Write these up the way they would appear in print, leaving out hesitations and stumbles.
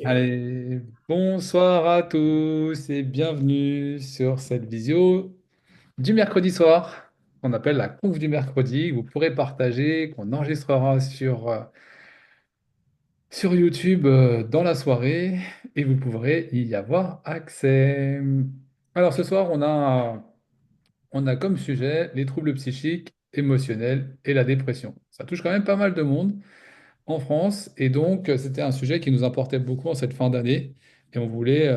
Allez, bonsoir à tous et bienvenue sur cette visio du mercredi soir qu'on appelle la conf du mercredi, que vous pourrez partager, qu'on enregistrera sur YouTube dans la soirée et vous pourrez y avoir accès. Alors ce soir, on a comme sujet les troubles psychiques, émotionnels et la dépression. Ça touche quand même pas mal de monde en France. Et donc, c'était un sujet qui nous importait beaucoup en cette fin d'année. Et on voulait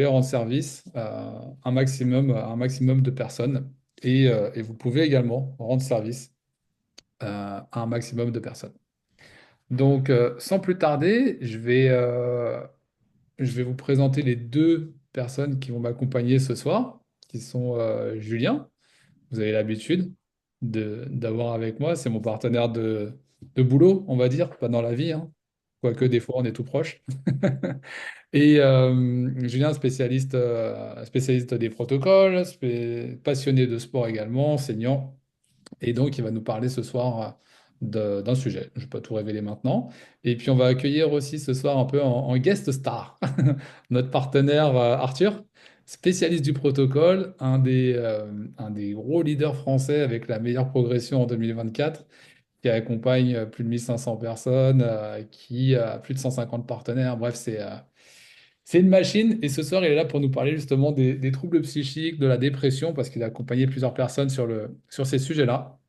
rendre service à un maximum de personnes. Et vous pouvez également rendre service à un maximum de personnes. Donc, sans plus tarder, je vais vous présenter les deux personnes qui vont m'accompagner ce soir, qui sont Julien. Vous avez l'habitude d'avoir avec moi. C'est mon partenaire de boulot, on va dire, pas dans la vie, hein. Quoique des fois, on est tout proche. Et Julien, spécialiste des protocoles, passionné de sport également, enseignant. Et donc, il va nous parler ce soir d'un sujet. Je ne vais pas tout révéler maintenant. Et puis, on va accueillir aussi ce soir un peu en guest star notre partenaire Arthur, spécialiste du protocole, un des gros leaders français avec la meilleure progression en 2024, qui accompagne plus de 1500 personnes, qui a plus de 150 partenaires. Bref, c'est une machine. Et ce soir, il est là pour nous parler justement des troubles psychiques, de la dépression, parce qu'il a accompagné plusieurs personnes sur ces sujets-là.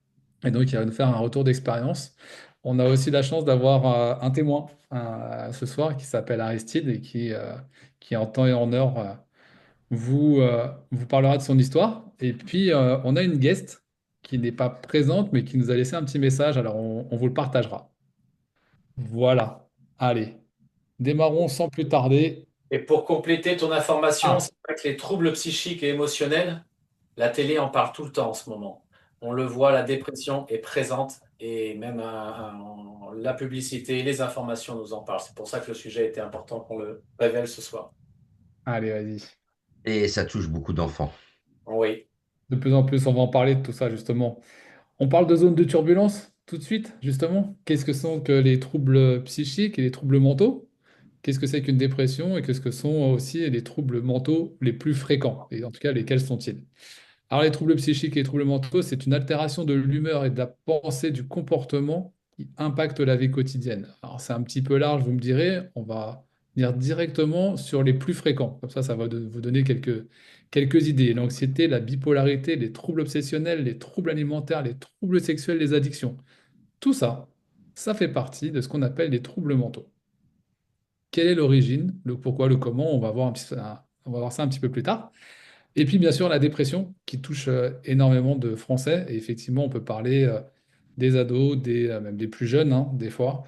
Et donc, il va nous faire un retour d'expérience. On a aussi la chance d'avoir un témoin ce soir qui s'appelle Aristide et qui en temps et en heure vous parlera de son histoire. Et puis, on a une guest qui n'est pas présente, mais qui nous a laissé un petit message. Alors, on vous le partagera. Voilà. Allez, démarrons sans plus tarder. Et pour compléter ton information, Ah, c'est vrai que les troubles psychiques et émotionnels, la télé en parle tout le temps en ce moment. On le voit, la dépression est présente et même la publicité, les informations nous en parlent. C'est pour ça que le sujet était important qu'on le révèle ce soir. allez, vas-y. Et ça touche beaucoup d'enfants. Oui. De plus en plus, on va en parler de tout ça, justement. On parle de zone de turbulence tout de suite, justement. Qu'est-ce que sont que les troubles psychiques et les troubles mentaux? Qu'est-ce que c'est qu'une dépression et qu'est-ce que sont aussi les troubles mentaux les plus fréquents? Et en tout cas, lesquels sont-ils? Alors, les troubles psychiques et les troubles mentaux, c'est une altération de l'humeur et de la pensée du comportement qui impacte la vie quotidienne. Alors, c'est un petit peu large, vous me direz, on va venir directement sur les plus fréquents. Comme ça va vous donner quelques idées. L'anxiété, la bipolarité, les troubles obsessionnels, les troubles alimentaires, les troubles sexuels, les addictions. Tout ça, ça fait partie de ce qu'on appelle les troubles mentaux. Quelle est l'origine, le pourquoi, le comment, on va voir ça un petit peu plus tard. Et puis, bien sûr, la dépression qui touche énormément de Français. Et effectivement, on peut parler des ados, même des plus jeunes, hein, des fois,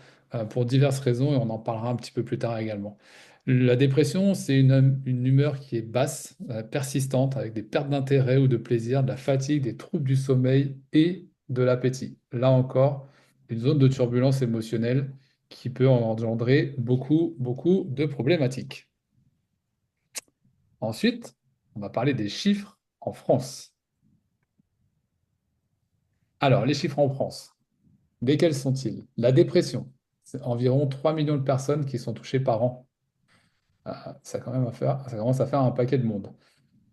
pour diverses raisons, et on en parlera un petit peu plus tard également. La dépression, c'est une humeur qui est basse, persistante, avec des pertes d'intérêt ou de plaisir, de la fatigue, des troubles du sommeil et de l'appétit. Là encore, une zone de turbulence émotionnelle qui peut engendrer beaucoup, beaucoup de problématiques. Ensuite, on va parler des chiffres en France. Alors, les chiffres en France, lesquels sont-ils? La dépression, c'est environ 3 millions de personnes qui sont touchées par an. Ça commence à faire un paquet de monde.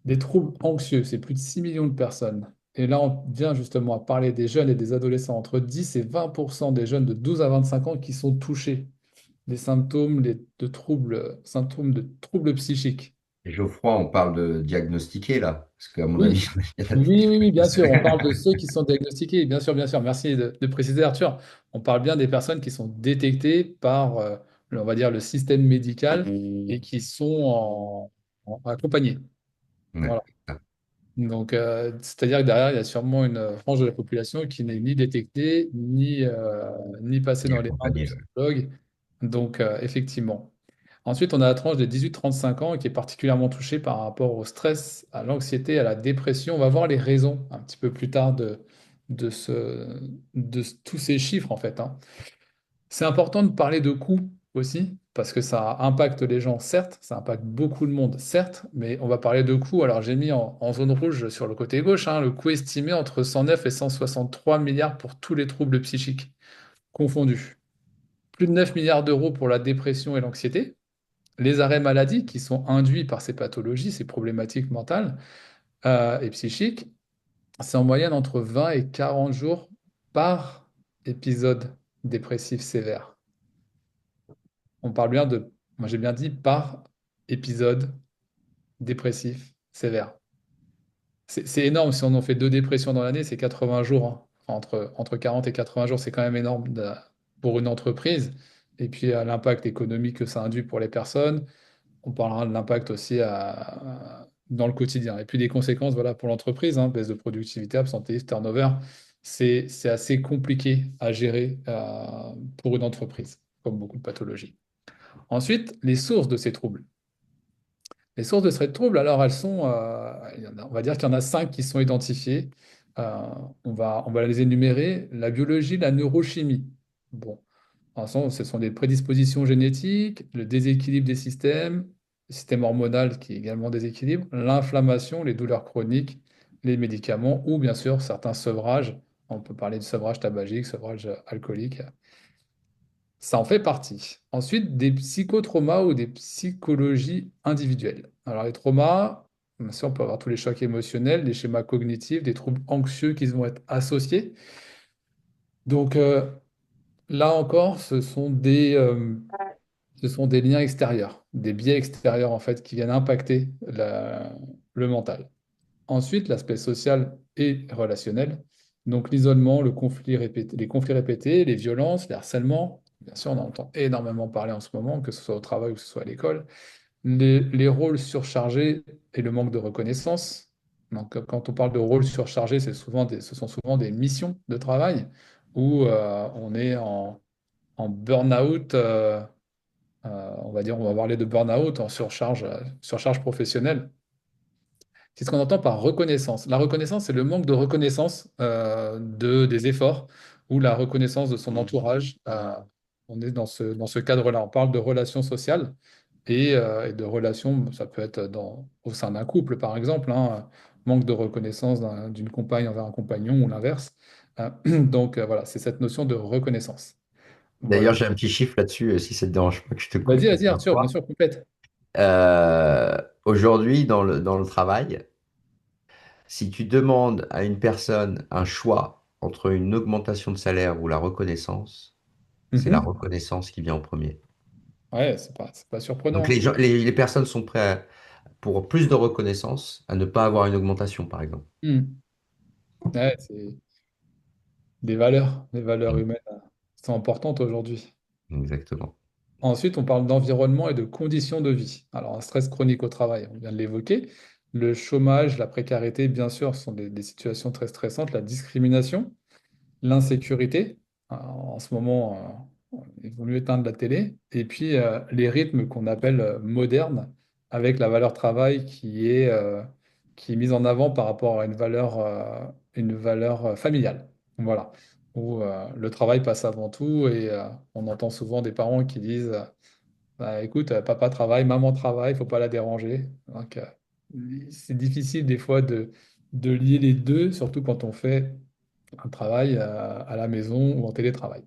Des troubles anxieux, c'est plus de 6 millions de personnes. Et là, on vient justement à parler des jeunes et des adolescents, entre 10 et 20% des jeunes de 12 à 25 ans qui sont touchés des symptômes de troubles psychiques. Et Geoffroy, on parle de diagnostiquer là, parce qu'à mon avis, Oui, il y en a oui, oui, oui, bien sûr. On parle de des- ceux qui sont diagnostiqués. Bien sûr, bien sûr. Merci de préciser, Arthur. On parle bien des personnes qui sont détectées par, on va dire, le système médical et qui sont accompagnées. Ouais. Voilà. Donc, c'est-à-dire que derrière, il y a sûrement une frange de la population qui n'est ni détectée, ni passée Et dans les mains de accompagné. Ouais. psychologues. Donc, effectivement. Ensuite, on a la tranche des 18-35 ans qui est particulièrement touchée par rapport au stress, à l'anxiété, à la dépression. On va voir les raisons un petit peu plus tard de tous ces chiffres, en fait, hein. C'est important de parler de coûts aussi, parce que ça impacte les gens, certes, ça impacte beaucoup de monde, certes, mais on va parler de coûts. Alors, j'ai mis en zone rouge sur le côté gauche, hein, le coût estimé entre 109 et 163 milliards pour tous les troubles psychiques confondus. Plus de 9 milliards d'euros pour la dépression et l'anxiété. les arrêts maladie qui sont induits par ces pathologies, ces problématiques mentales et psychiques, c'est en moyenne entre 20 et 40 jours par épisode dépressif sévère. On parle bien de, moi j'ai bien dit par épisode dépressif sévère. C'est énorme, si on en fait deux dépressions dans l'année, c'est 80 jours, hein. Enfin, entre 40 et 80 jours, c'est quand même énorme pour une entreprise. Et puis l'impact économique que ça induit pour les personnes, on parlera de l'impact aussi dans le quotidien. Et puis des conséquences voilà, pour l'entreprise, hein, baisse de productivité, absentéisme, turnover. C'est assez compliqué à gérer pour une entreprise, comme beaucoup de pathologies. Ensuite, les sources de ces troubles. Les sources de ces troubles, alors elles sont, on va dire qu'il y en a cinq qui sont identifiées. Euh, on va les énumérer. La biologie, la neurochimie. Bon, de toute façon, ce sont des prédispositions génétiques, le déséquilibre des systèmes, le système hormonal qui est également déséquilibre, l'inflammation, les douleurs chroniques, les médicaments ou bien sûr certains sevrages. On peut parler de sevrage tabagique, sevrage alcoolique. Ça en fait partie. Ensuite, des psychotraumas ou des psychologies individuelles. Alors, les traumas, bien sûr, on peut avoir tous les chocs émotionnels, des schémas cognitifs, des troubles anxieux qui vont être associés. Donc, là encore, ce sont des liens extérieurs, des biais extérieurs, en fait, qui viennent impacter le mental. Ensuite, l'aspect social et relationnel. Donc l'isolement, les conflits répétés, les violences, les harcèlements. Bien sûr, on en entend énormément parler en ce moment, que ce soit au travail ou que ce soit à l'école. Les rôles surchargés et le manque de reconnaissance. Donc quand on parle de rôles surchargés, ce sont souvent des missions de travail où on est en burn-out. On va parler de burn-out en surcharge professionnelle. C'est ce qu'on entend par reconnaissance. La reconnaissance, c'est le manque de reconnaissance des efforts ou la reconnaissance de son entourage. On est dans ce cadre-là. On parle de relations sociales et de relations, ça peut être au sein d'un couple, par exemple, hein, manque de reconnaissance d'une compagne envers un compagnon ou l'inverse. Donc voilà, c'est cette notion de reconnaissance. Voilà. D'ailleurs, j'ai un petit chiffre là-dessus, si ça te dérange pas que je te coupe. Vas-y, vas-y, Arthur, bien sûr, complète. Aujourd'hui, dans le travail, si tu demandes à une personne un choix entre une augmentation de salaire ou la reconnaissance, c'est la Mhm. reconnaissance qui vient en premier. Ouais, c'est pas Donc surprenant. les gens, les personnes sont prêtes pour plus de reconnaissance à ne pas avoir une augmentation, par exemple. Mhm. Ouais, c'est des valeurs Mm. humaines sont importantes aujourd'hui. Exactement. Ensuite, on parle d'environnement et de conditions de vie. Alors, un stress chronique au travail, on vient de l'évoquer. Le chômage, la précarité, bien sûr, sont des situations très stressantes. La discrimination, l'insécurité. En ce moment, il vaut mieux éteindre la télé. Et puis, les rythmes qu'on appelle modernes, avec la valeur travail qui est mise en avant par rapport à une valeur familiale. Voilà. Où le travail passe avant tout et on entend souvent des parents qui disent bah, écoute, papa travaille, maman travaille, il faut pas la déranger. Donc, c'est difficile des fois de lier les deux, surtout quand on fait un travail à la maison ou en télétravail.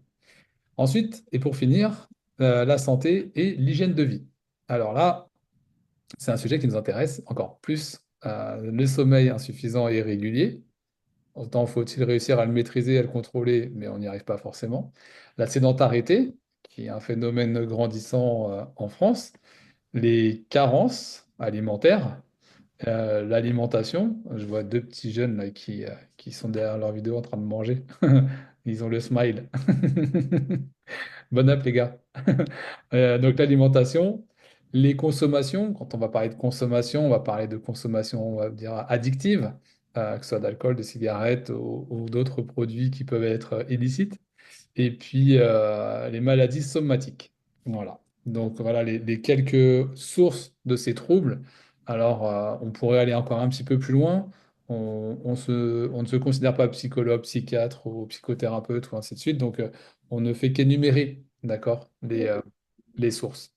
Ensuite, et pour finir, la santé et l'hygiène de vie. Alors là, c'est un sujet qui nous intéresse encore plus. Le sommeil insuffisant et irrégulier. Autant faut-il réussir à le maîtriser, à le contrôler, mais on n'y arrive pas forcément. La sédentarité, qui est un phénomène grandissant en France. Les carences alimentaires. L'alimentation, je vois deux petits jeunes là, qui sont derrière leur vidéo en train de manger. Ils ont le smile. Bonne app, les gars. Donc l'alimentation, les consommations, quand on va parler de consommation, on va parler de consommation, on va dire, addictive, que ce soit d'alcool, de cigarettes ou d'autres produits qui peuvent être illicites. Et puis les maladies somatiques. Voilà. Donc voilà les quelques sources de ces troubles. Alors on pourrait aller encore un petit peu plus loin. On ne se considère pas psychologue, psychiatre ou psychothérapeute ou ainsi de suite. Donc on ne fait qu'énumérer, d'accord, les sources.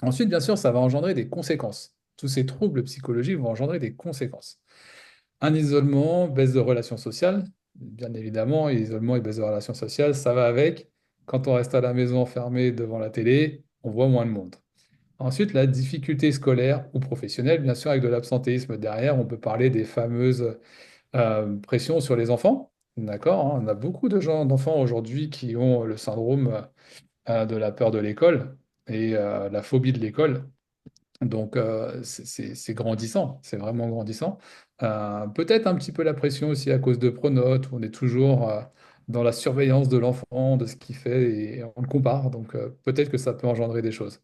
Ensuite, bien sûr, ça va engendrer des conséquences. Tous ces troubles psychologiques vont engendrer des conséquences. Un isolement, baisse de relations sociales, bien évidemment, isolement et baisse de relations sociales, ça va avec. Quand on reste à la maison enfermé devant la télé, on voit moins de monde. Ensuite, la difficulté scolaire ou professionnelle, bien sûr, avec de l'absentéisme derrière, on peut parler des fameuses pressions sur les enfants. D'accord, hein. On a beaucoup d'enfants aujourd'hui qui ont le syndrome de la peur de l'école et la phobie de l'école. Donc, c'est grandissant, c'est vraiment grandissant. Peut-être un petit peu la pression aussi à cause de Pronote, où on est toujours dans la surveillance de l'enfant, de ce qu'il fait, et on le compare. Donc, peut-être que ça peut engendrer des choses.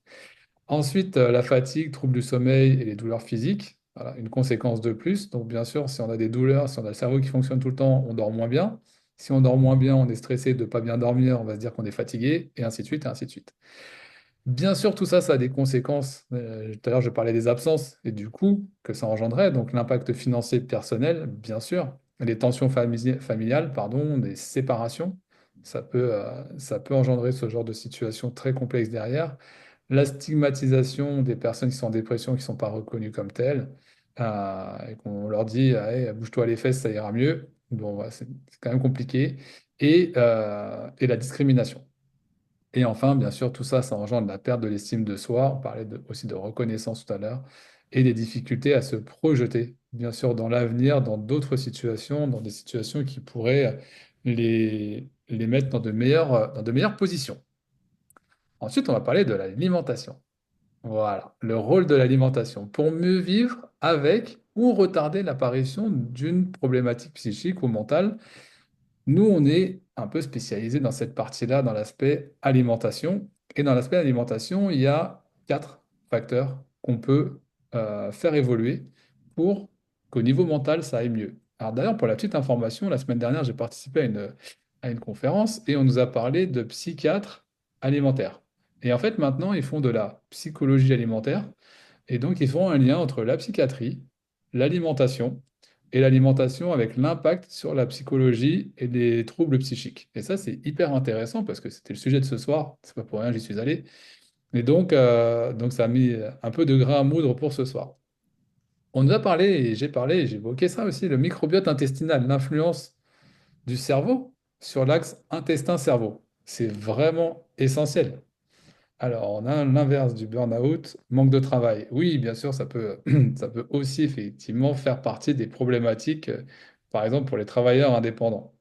Ensuite, la fatigue, troubles du sommeil et les douleurs physiques, voilà, une conséquence de plus. Donc, bien sûr, si on a des douleurs, si on a le cerveau qui fonctionne tout le temps, on dort moins bien. Si on dort moins bien, on est stressé de ne pas bien dormir, on va se dire qu'on est fatigué, et ainsi de suite, et ainsi de suite. Bien sûr, tout ça, ça a des conséquences. Tout à l'heure, je parlais des absences et du coût que ça engendrait. Donc, l'impact financier personnel, bien sûr. Les tensions familiales, pardon, des séparations, ça peut engendrer ce genre de situation très complexe derrière. La stigmatisation des personnes qui sont en dépression, qui ne sont pas reconnues comme telles, et qu'on leur dit, Allez, bouge-toi les fesses, ça ira mieux. Bon, ouais, c'est quand même compliqué. Et la discrimination. Et enfin, bien sûr, tout ça, ça engendre la perte de l'estime de soi. On parlait aussi de reconnaissance tout à l'heure, et des difficultés à se projeter, bien sûr, dans l'avenir, dans d'autres situations, dans des situations qui pourraient les mettre dans de meilleures positions. Ensuite, on va parler de l'alimentation. Voilà, le rôle de l'alimentation pour mieux vivre avec ou retarder l'apparition d'une problématique psychique ou mentale. Nous, on est un peu spécialisé dans cette partie-là, dans l'aspect alimentation. Et dans l'aspect alimentation, il y a quatre facteurs qu'on peut faire évoluer pour qu'au niveau mental, ça aille mieux. Alors d'ailleurs, pour la petite information, la semaine dernière, j'ai participé à une conférence et on nous a parlé de psychiatres alimentaires. Et en fait, maintenant, ils font de la psychologie alimentaire. Et donc, ils font un lien entre la psychiatrie, l'alimentation et l'alimentation avec l'impact sur la psychologie et les troubles psychiques. Et ça, c'est hyper intéressant parce que c'était le sujet de ce soir. C'est pas pour rien, j'y suis allé. Et donc, ça a mis un peu de grain à moudre pour ce soir. On nous a parlé, et j'ai parlé, et j'ai évoqué ça aussi, le microbiote intestinal, l'influence du cerveau sur l'axe intestin-cerveau. C'est vraiment essentiel. Alors, on a l'inverse du burn-out, manque de travail. Oui, bien sûr, ça peut aussi effectivement faire partie des problématiques, par exemple pour les travailleurs indépendants,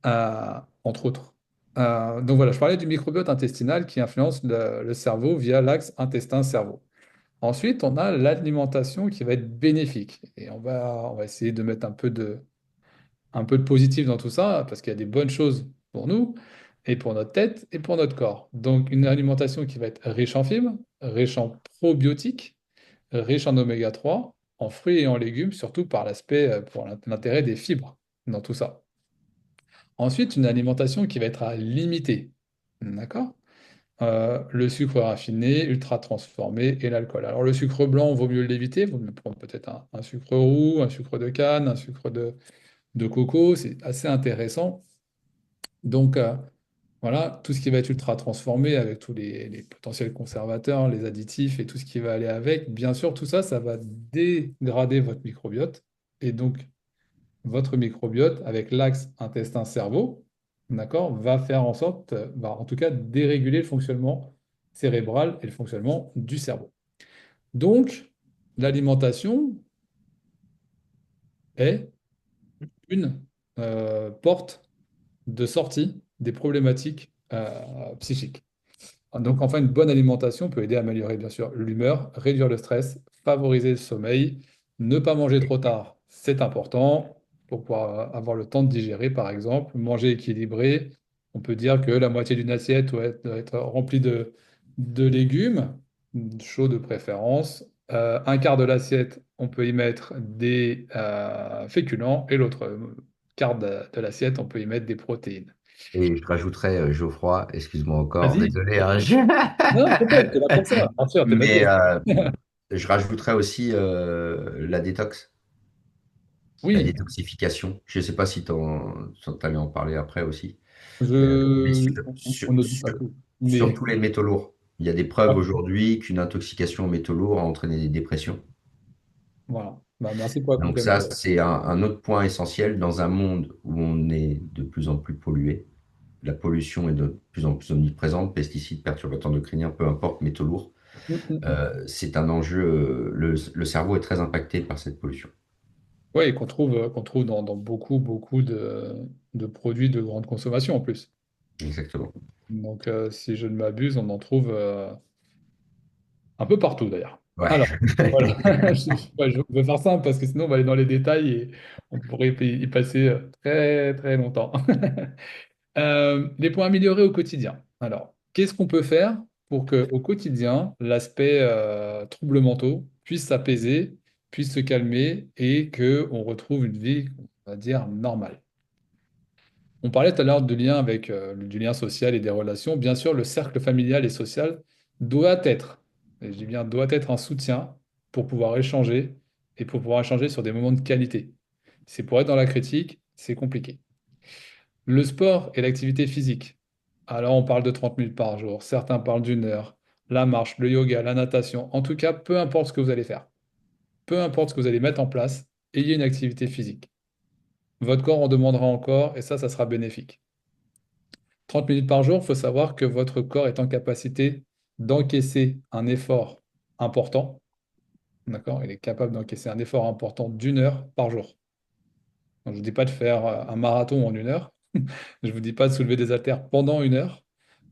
entre autres. Donc voilà, je parlais du microbiote intestinal qui influence le cerveau via l'axe intestin-cerveau. Ensuite, on a l'alimentation qui va être bénéfique. Et on va essayer de mettre un peu de positif dans tout ça, parce qu'il y a des bonnes choses pour nous, et pour notre tête, et pour notre corps. Donc, une alimentation qui va être riche en fibres, riche en probiotiques, riche en oméga 3, en fruits et en légumes, surtout par l'aspect, pour l'intérêt des fibres dans tout ça. Ensuite, une alimentation qui va être à limiter. D'accord? Le sucre raffiné, ultra transformé et l'alcool. Alors, le sucre blanc, vaut mieux l'éviter, vaut mieux prendre peut-être un sucre roux, un sucre de canne, un sucre de coco, c'est assez intéressant. Donc, voilà, tout ce qui va être ultra transformé avec tous les potentiels conservateurs, les additifs et tout ce qui va aller avec, bien sûr, tout ça, ça va dégrader votre microbiote. Et donc, votre microbiote, avec l'axe intestin-cerveau, d'accord, va faire en sorte, va en tout cas déréguler le fonctionnement cérébral et le fonctionnement du cerveau. Donc, l'alimentation est une porte de sortie des problématiques psychiques. Donc, enfin, une bonne alimentation peut aider à améliorer, bien sûr, l'humeur, réduire le stress, favoriser le sommeil, ne pas manger trop tard, c'est important pour pouvoir avoir le temps de digérer, par exemple, manger équilibré. On peut dire que la moitié d'une assiette doit être remplie de légumes, chauds de préférence. Un quart de l'assiette, on peut y mettre des féculents et l'autre quart de l'assiette, on peut y mettre des protéines. Et je rajouterais, Geoffroy, excuse-moi encore, Vas-y. désolé, hein, Non, t'inquiète, t'es là pour ça. Bien sûr, t'es mais d'accord. je rajouterais aussi la détox, la Oui, détoxification. Je ne sais pas si tu allais en parler après aussi. Mais on ne dit pas tout. Mais surtout les métaux lourds. Il y a des preuves aujourd'hui qu'une intoxication aux métaux lourds a entraîné des dépressions. voilà. Bah, merci pour la Donc ça, complémentaire. c'est un autre point essentiel dans un monde où on est de plus en plus pollué. la pollution est de plus en plus omniprésente, pesticides, perturbateurs endocriniens, peu importe, métaux lourds. C'est un enjeu, le cerveau est très impacté par cette pollution. Oui, qu'on trouve dans beaucoup, beaucoup de produits de grande consommation en plus. Exactement. Donc, si je ne m'abuse, on en trouve un peu partout d'ailleurs. Ouais. Alors, voilà, je vais faire simple parce que sinon on va aller dans les détails et on pourrait y passer très, très longtemps. Les points améliorés au quotidien. Alors, qu'est-ce qu'on peut faire pour que au quotidien, l'aspect troubles mentaux puisse s'apaiser, puisse se calmer et que on retrouve une vie, on va dire, normale? On parlait tout à l'heure du lien avec du lien social et des relations. Bien sûr, le cercle familial et social doit être, et je dis bien doit être un soutien pour pouvoir échanger et pour pouvoir échanger sur des moments de qualité. C'est pour être dans la critique, c'est compliqué. Le sport et l'activité physique. Alors, on parle de 30 minutes par jour, certains parlent d'une heure. La marche, le yoga, la natation, en tout cas, peu importe ce que vous allez faire, peu importe ce que vous allez mettre en place, ayez une activité physique. Votre corps en demandera encore et ça sera bénéfique. 30 minutes par jour, il faut savoir que votre corps est en capacité d'encaisser un effort important. D'accord? Il est capable d'encaisser un effort important d'une heure par jour. Donc, je ne vous dis pas de faire un marathon en une heure. Je ne vous dis pas de soulever des haltères pendant une heure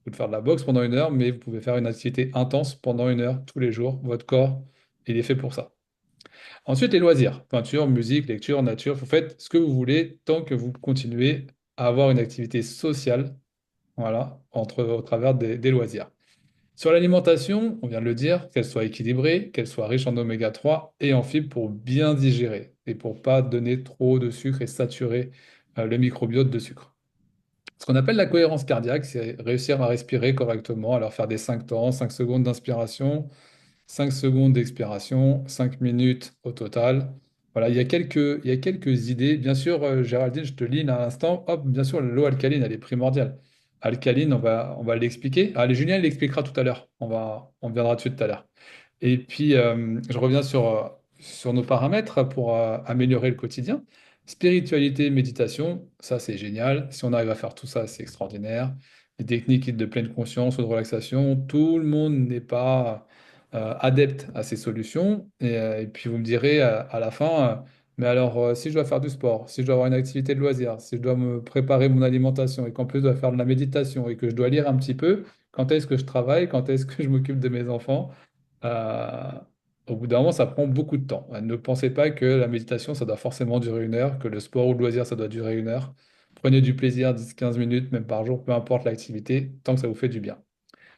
ou de faire de la boxe pendant une heure, mais vous pouvez faire une activité intense pendant une heure tous les jours. Votre corps, il est fait pour ça. Ensuite, les loisirs. Peinture, musique, lecture, nature. Vous faites ce que vous voulez tant que vous continuez à avoir une activité sociale, voilà, au travers des loisirs. Sur l'alimentation, on vient de le dire, qu'elle soit équilibrée, qu'elle soit riche en oméga 3 et en fibres pour bien digérer et pour pas donner trop de sucre et saturer le microbiote de sucre. Ce qu'on appelle la cohérence cardiaque, c'est réussir à respirer correctement, alors faire des 5 temps, 5 secondes d'inspiration, 5 secondes d'expiration, 5 minutes au total. Voilà, il y a quelques idées. Bien sûr, Géraldine, je te lis là à l'instant. Hop, bien sûr, l'eau alcaline, elle est primordiale. Alcaline, on va l'expliquer. Allez, Julien, il l'expliquera tout à l'heure. On viendra dessus tout à l'heure. Et puis, je reviens sur nos paramètres pour améliorer le quotidien. Spiritualité, méditation, ça c'est génial. Si on arrive à faire tout ça, c'est extraordinaire. Les techniques de pleine conscience ou de relaxation, tout le monde n'est pas adepte à ces solutions. Et puis vous me direz à la fin, mais alors si je dois faire du sport, si je dois avoir une activité de loisir, si je dois me préparer mon alimentation et qu'en plus je dois faire de la méditation et que je dois lire un petit peu, quand est-ce que je travaille, quand est-ce que je m'occupe de mes enfants? Euh, Au bout d'un moment, ça prend beaucoup de temps. Ne pensez pas que la méditation, ça doit forcément durer une heure, que le sport ou le loisir, ça doit durer une heure. Prenez du plaisir 10-15 minutes, même par jour, peu importe l'activité, tant que ça vous fait du bien.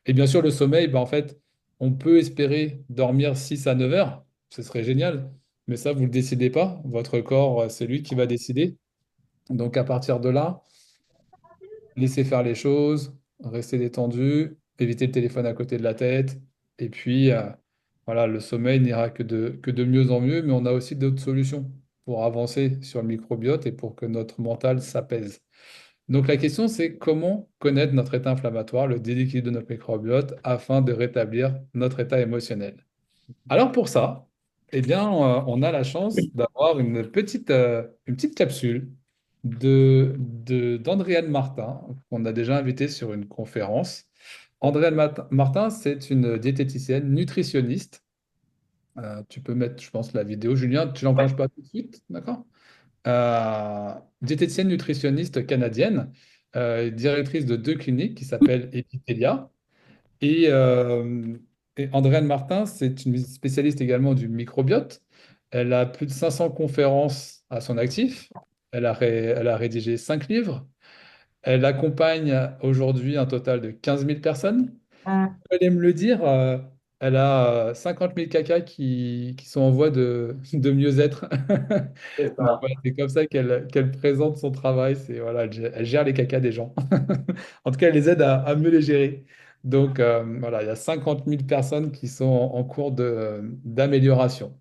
Et bien sûr, le sommeil, ben, en fait, on peut espérer dormir 6 à 9 heures, ce serait génial, mais ça, vous ne le décidez pas. Votre corps, c'est lui qui va décider. Donc à partir de là, laissez faire les choses, restez détendu, évitez le téléphone à côté de la tête. Et puis, voilà, le sommeil n'ira que de mieux en mieux, mais on a aussi d'autres solutions pour avancer sur le microbiote et pour que notre mental s'apaise. Donc la question, c'est comment connaître notre état inflammatoire, le déséquilibre de notre microbiote, afin de rétablir notre état émotionnel. Alors pour ça, eh bien, on a la chance d'avoir une petite capsule d'Andréane Martin, qu'on a déjà invitée sur une conférence. Andréane Martin, c'est une diététicienne nutritionniste. Tu peux mettre, je pense, la vidéo. Julien, tu l'enclenches pas tout de suite, d'accord? Diététicienne nutritionniste canadienne, directrice de deux cliniques qui s'appellent Epitelia. Et, euh, et Andréane Martin, c'est une spécialiste également du microbiote. Elle a plus de 500 conférences à son actif. Elle a rédigé 5 livres. Elle accompagne aujourd'hui un total de 15 000 personnes. Elle aime le dire, elle a 50 000 cacas qui sont en voie de mieux-être. C'est Donc, ça. voilà, c'est comme ça qu'elle présente son travail. C'est, voilà, elle gère les cacas des gens. En tout cas, elle les aide à mieux les gérer. Donc, voilà, il y a 50 000 personnes qui sont en cours d'amélioration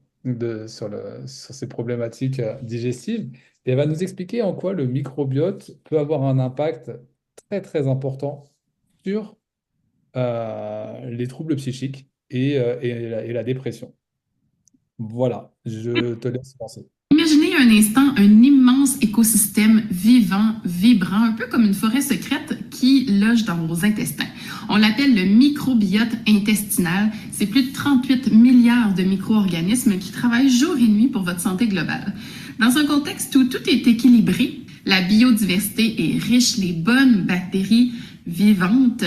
sur ces problématiques digestives. Et elle va nous expliquer en quoi le microbiote peut avoir un impact très, très important sur les troubles psychiques et la dépression. Voilà, je te laisse penser. Imaginez un instant un immense écosystème vivant, vibrant, un peu comme une forêt secrète qui qui loge dans vos intestins. On l'appelle le microbiote intestinal. C'est plus de 38 milliards de micro-organismes qui travaillent jour et nuit pour votre santé globale. Dans un contexte où tout est équilibré, la biodiversité est riche, les bonnes bactéries vivantes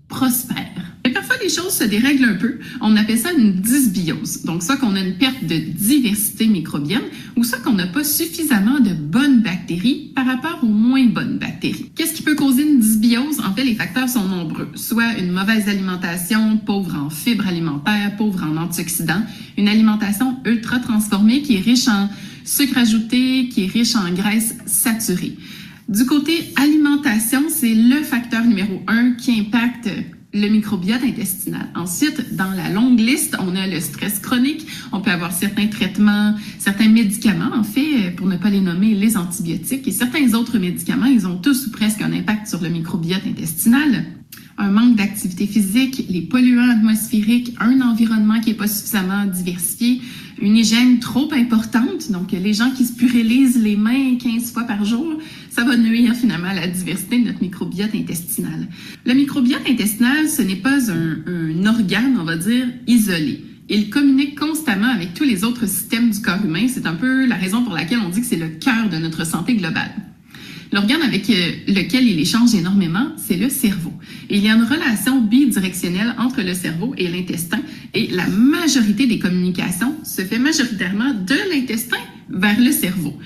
prospèrent. Mais parfois, les choses se dérèglent un peu. On appelle ça une dysbiose. Donc, soit qu'on a une perte de diversité microbienne ou soit qu'on n'a pas suffisamment de bonnes bactéries par rapport aux moins bonnes bactéries. Qu'est-ce qui peut causer une dysbiose? En fait, les facteurs sont nombreux. Soit une mauvaise alimentation, pauvre en fibres alimentaires, pauvre en antioxydants, une alimentation ultra transformée qui est riche en sucre ajouté, qui est riche en graisses saturées. Du côté alimentation, c'est le facteur numéro 1 qui impacte le microbiote intestinal. Ensuite, dans la longue liste, on a le stress chronique. On peut avoir certains traitements, certains médicaments, en fait, pour ne pas les nommer, les antibiotiques. Et certains autres médicaments, ils ont tous ou presque un impact sur le microbiote intestinal. Un manque d'activité physique, les polluants atmosphériques, un environnement qui n'est pas suffisamment diversifié, une hygiène trop importante, donc les gens qui se purilisent les mains 15 fois par jour, ça va nuire finalement à la diversité de notre microbiote intestinal. Le microbiote intestinal, ce n'est pas un organe, on va dire, isolé. Il communique constamment avec tous les autres systèmes du corps humain. C'est un peu la raison pour laquelle on dit que c'est le cœur de notre santé globale. L'organe avec lequel il échange énormément, c'est le cerveau. Et il y a une relation bidirectionnelle entre le cerveau et l'intestin et la majorité des communications se fait majoritairement de l'intestin vers le cerveau.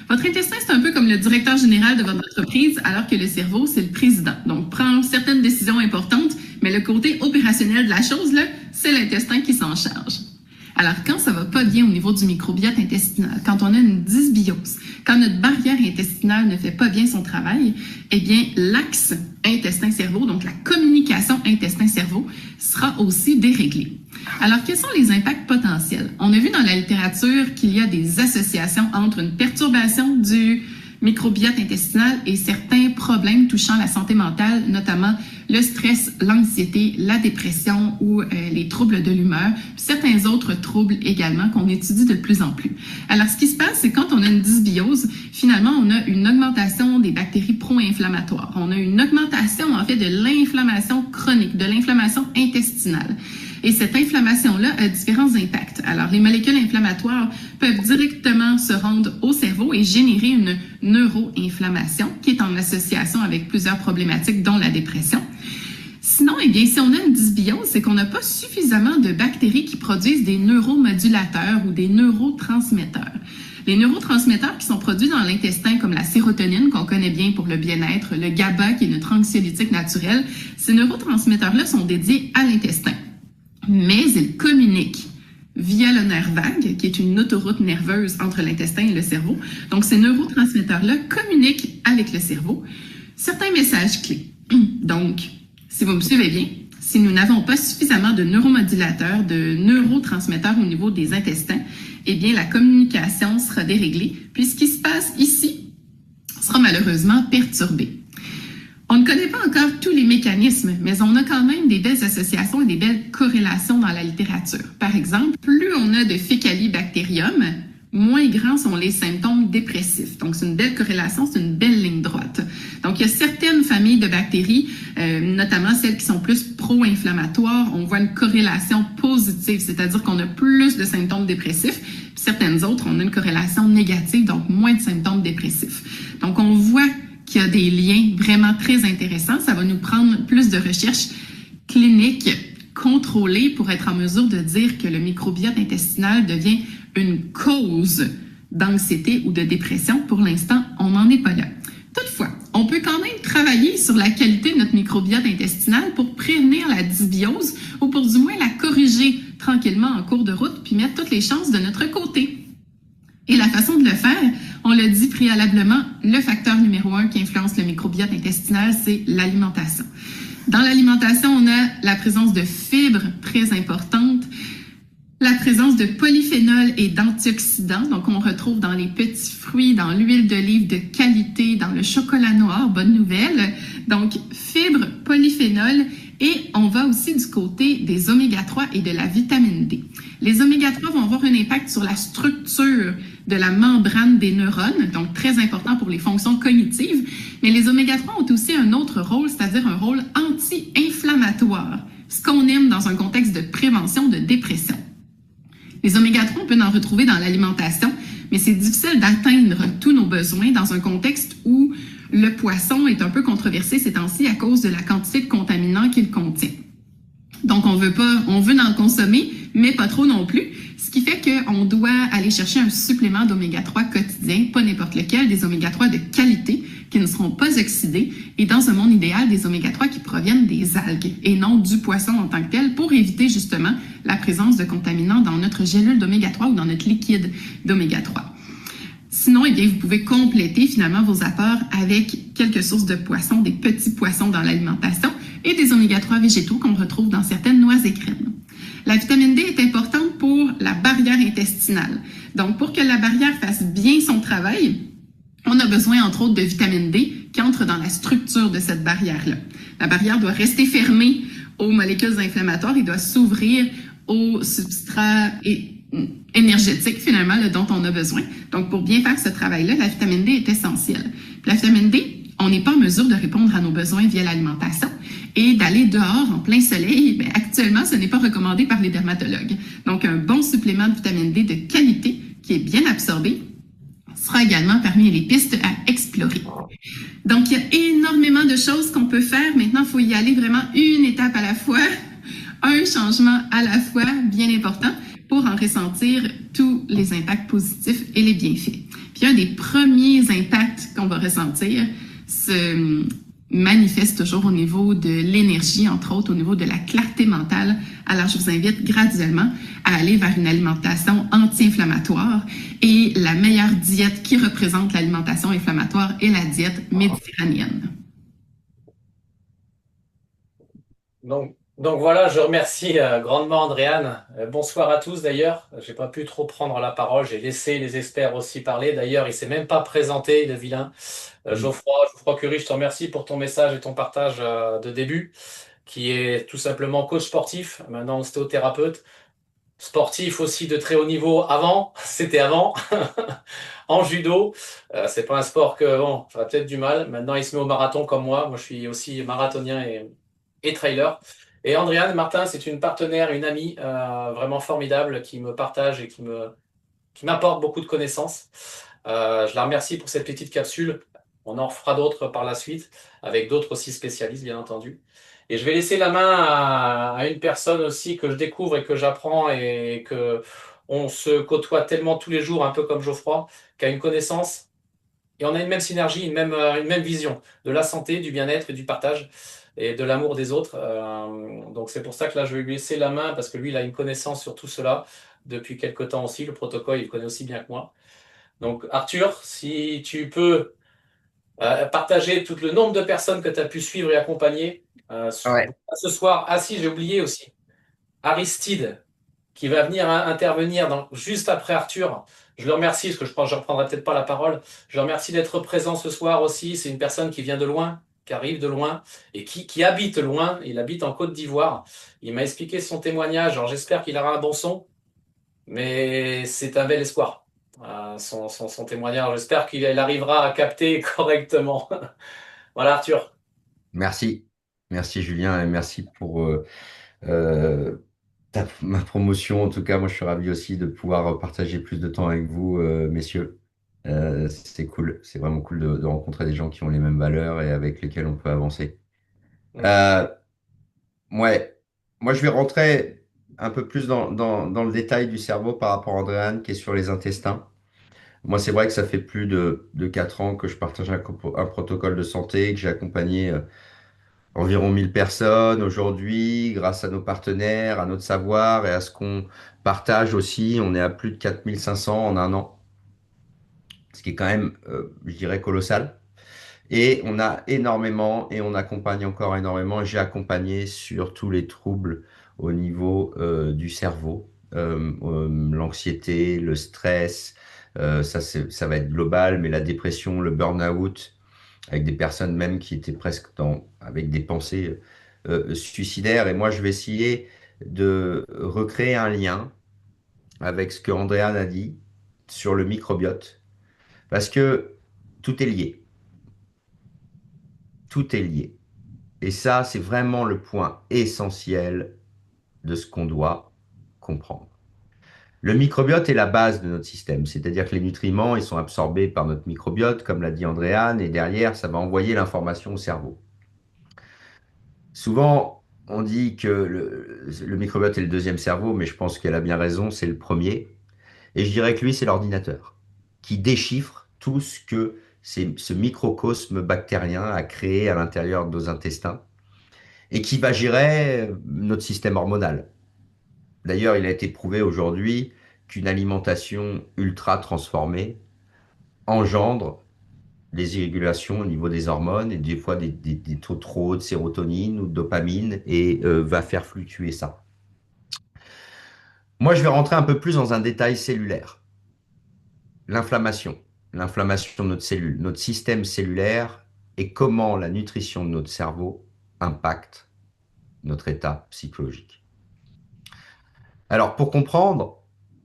Votre intestin, c'est un peu comme le directeur général de votre entreprise, alors que le cerveau, c'est le président. Donc, prend certaines décisions importantes, mais le côté opérationnel de la chose, là, c'est l'intestin qui s'en charge. Alors, quand ça va pas bien au niveau du microbiote intestinal, quand on a une dysbiose, quand notre barrière intestinale ne fait pas bien son travail, eh bien, l'axe intestin-cerveau, donc la communication intestin-cerveau, sera aussi déréglée. Alors, quels sont les impacts potentiels? On a vu dans la littérature qu'il y a des associations entre une perturbation du microbiote intestinal et certains problèmes touchant la santé mentale, notamment le stress, l'anxiété, la dépression ou les troubles de l'humeur, puis certains autres troubles également qu'on étudie de plus en plus. Alors, ce qui se passe, c'est quand on a une dysbiose, finalement, on a une augmentation des bactéries pro-inflammatoires. On a une augmentation, en fait, de l'inflammation chronique, de l'inflammation intestinale. Et cette inflammation-là a différents impacts. Alors, les molécules inflammatoires peuvent directement se rendre au cerveau et générer une neuroinflammation qui est en association avec plusieurs problématiques, dont la dépression. Sinon, eh bien, si on a une dysbiose, c'est qu'on n'a pas suffisamment de bactéries qui produisent des neuromodulateurs ou des neurotransmetteurs. Les neurotransmetteurs qui sont produits dans l'intestin, comme la sérotonine, qu'on connaît bien pour le bien-être, le GABA, qui est notre anxiolytique naturel, ces neurotransmetteurs-là sont dédiés à l'intestin. Mais ils communiquent via le nerf vague, qui est une autoroute nerveuse entre l'intestin et le cerveau. Donc, ces neurotransmetteurs-là communiquent avec le cerveau certains messages clés. Donc, si vous me suivez bien, si nous n'avons pas suffisamment de neuromodulateurs, de neurotransmetteurs au niveau des intestins, eh bien, la communication sera déréglée, puis ce qui se passe ici sera malheureusement perturbé. On ne connaît pas encore tous les mécanismes, mais on a quand même des belles associations et des belles corrélations dans la littérature. Par exemple, plus on a de Faecalibacterium, moins grands sont les symptômes dépressifs. Donc, c'est une belle corrélation, c'est une belle ligne droite. Donc, il y a certaines familles de bactéries, notamment celles qui sont plus pro-inflammatoires, on voit une corrélation positive, c'est-à-dire qu'on a plus de symptômes dépressifs. Puis certaines autres, on a une corrélation négative, donc moins de symptômes dépressifs. Donc, on voit qu'il y a des liens vraiment très intéressants. Ça va nous prendre plus de recherches cliniques contrôlées pour être en mesure de dire que le microbiote intestinal devient une cause d'anxiété ou de dépression. Pour l'instant, on n'en est pas là. Toutefois, on peut quand même travailler sur la qualité de notre microbiote intestinal pour prévenir la dysbiose ou pour du moins la corriger tranquillement en cours de route puis mettre toutes les chances de notre côté. Et la façon de le faire, on l'a dit préalablement, le facteur numéro 1 qui influence le microbiote intestinal, c'est l'alimentation. Dans l'alimentation, on a la présence de fibres très importante, la présence de polyphénols et d'antioxydants, donc on retrouve dans les petits fruits, dans l'huile d'olive de qualité, dans le chocolat noir, bonne nouvelle. Donc, fibres, polyphénols, et on va aussi du côté des oméga 3 et de la vitamine D. Les oméga 3 vont avoir un impact sur la structure de la membrane des neurones, donc très important pour les fonctions cognitives. Mais les oméga-3 ont aussi un autre rôle, c'est-à-dire un rôle anti-inflammatoire, ce qu'on aime dans un contexte de prévention de dépression. Les oméga-3, on peut en retrouver dans l'alimentation, mais c'est difficile d'atteindre tous nos besoins dans un contexte où le poisson est un peu controversé ces temps-ci à cause de la quantité de contaminants qu'il contient. Donc, on veut en consommer, mais pas trop non plus, ce qui fait qu'on doit aller chercher un supplément d'oméga-3 quotidien, pas n'importe lequel, des oméga-3 de qualité qui ne seront pas oxydés, et dans un monde idéal, des oméga-3 qui proviennent des algues et non du poisson en tant que tel, pour éviter justement la présence de contaminants dans notre gélule d'oméga-3 ou dans notre liquide d'oméga-3. Sinon, eh bien, vous pouvez compléter finalement vos apports avec quelques sources de poissons, des petits poissons dans l'alimentation et des oméga-3 végétaux qu'on retrouve dans certaines noix et graines. La vitamine D est importante pour la barrière intestinale. Donc, pour que la barrière fasse bien son travail, on a besoin, entre autres, de vitamine D qui entre dans la structure de cette barrière-là. La barrière doit rester fermée aux molécules inflammatoires et doit s'ouvrir aux substrats énergétiques, finalement, là, dont on a besoin. Donc, pour bien faire ce travail-là, la vitamine D est essentielle. Puis la vitamine D, on n'est pas en mesure de répondre à nos besoins via l'alimentation et d'aller dehors en plein soleil, bien, actuellement, ce n'est pas recommandé par les dermatologues. Donc, un bon supplément de vitamine D de qualité qui est bien absorbé sera également parmi les pistes à explorer. Donc, il y a énormément de choses qu'on peut faire. Maintenant, il faut y aller vraiment une étape à la fois, un changement à la fois bien important pour en ressentir tous les impacts positifs et les bienfaits. Puis, un des premiers impacts qu'on va ressentir se manifeste toujours au niveau de l'énergie, entre autres au niveau de la clarté mentale. Alors, je vous invite graduellement à aller vers une alimentation anti-inflammatoire et la meilleure diète qui représente l'alimentation inflammatoire est la diète méditerranéenne. Donc voilà, je remercie grandement Andréane. Bonsoir à tous d'ailleurs. J'ai pas pu trop prendre la parole, j'ai laissé les experts aussi parler. D'ailleurs, il s'est même pas présenté, le vilain. Geoffroy Curie, je te remercie pour ton message et ton partage de début, qui est tout simplement coach sportif, maintenant ostéothérapeute, sportif aussi de très haut niveau avant, c'était avant, en judo. C'est pas un sport que, bon, j'aurais peut-être du mal. Maintenant, il se met au marathon comme moi. Moi, je suis aussi marathonien et trailer. Et Andréane Martin, c'est une partenaire, une amie vraiment formidable qui me partage et qui m'apporte beaucoup de connaissances. Je la remercie pour cette petite capsule. On en fera d'autres par la suite, avec d'autres aussi spécialistes, bien entendu. Et je vais laisser la main à une personne aussi que je découvre et que j'apprends et que on se côtoie tellement tous les jours, un peu comme Geoffroy, qui a une connaissance et on a une même synergie, une même vision de la santé, du bien-être et du partage et de l'amour des autres. Donc c'est pour ça que là, je vais lui laisser la main parce que lui, il a une connaissance sur tout cela depuis quelque temps aussi. Le protocole, il le connaît aussi bien que moi. Donc Arthur, si tu peux partager tout le nombre de personnes que tu as pu suivre et accompagner Ouais. ce soir. Ah si, j'ai oublié aussi. Aristide, qui va venir intervenir juste après Arthur. Je le remercie, parce que je pense que je ne reprendrai peut-être pas la parole. Je le remercie d'être présent ce soir aussi. C'est une personne qui vient de loin, qui arrive de loin et qui habite loin. Il habite en Côte d'Ivoire. Il m'a expliqué son témoignage. Alors j'espère qu'il aura un bon son, mais c'est un bel espoir. Son témoignage. J'espère qu'il arrivera à capter correctement. Voilà, Arthur. Merci. Merci Julien et merci pour euh, ma promotion. En tout cas, moi je suis ravi aussi de pouvoir partager plus de temps avec vous, messieurs. C'est cool, c'est vraiment cool de rencontrer des gens qui ont les mêmes valeurs et avec lesquels on peut avancer. Euh, ouais, moi je vais rentrer un peu plus dans le détail du cerveau par rapport à Andréane qui est sur les intestins. Moi, c'est vrai que ça fait plus de 4 ans que je partage un protocole de santé, que j'ai accompagné environ 1000 personnes aujourd'hui, grâce à nos partenaires, à notre savoir et à ce qu'on partage aussi. On est à plus de 4500 en un an, ce qui est quand même, je dirais, colossal. Et on a énormément, et on accompagne encore énormément. J'ai accompagné sur tous les troubles au niveau du cerveau, l'anxiété, le stress, ça va être global, mais la dépression, le burn-out, avec des personnes même qui étaient presque avec des pensées suicidaires. Et moi, je vais essayer de recréer un lien avec ce que Andréane a dit sur le microbiote parce que tout est lié. Tout est lié. Et ça, c'est vraiment le point essentiel de ce qu'on doit comprendre. Le microbiote est la base de notre système, c'est-à-dire que les nutriments, ils sont absorbés par notre microbiote, comme l'a dit Andréane, et derrière, ça va envoyer l'information au cerveau. Souvent, on dit que le microbiote est le deuxième cerveau, mais je pense qu'elle a bien raison, c'est le premier. Et je dirais que lui, c'est l'ordinateur qui déchiffre tout ce que ce microcosme bactérien a créé à l'intérieur de nos intestins et qui va gérer notre système hormonal. D'ailleurs, il a été prouvé aujourd'hui qu'une alimentation ultra transformée engendre des irrégulations au niveau des hormones et des fois des taux trop hauts de sérotonine ou de dopamine et va faire fluctuer ça. Moi, je vais rentrer un peu plus dans un détail cellulaire. L'inflammation. L'inflammation de notre cellule, notre système cellulaire et comment la nutrition de notre cerveau impacte notre état psychologique. Alors, pour comprendre,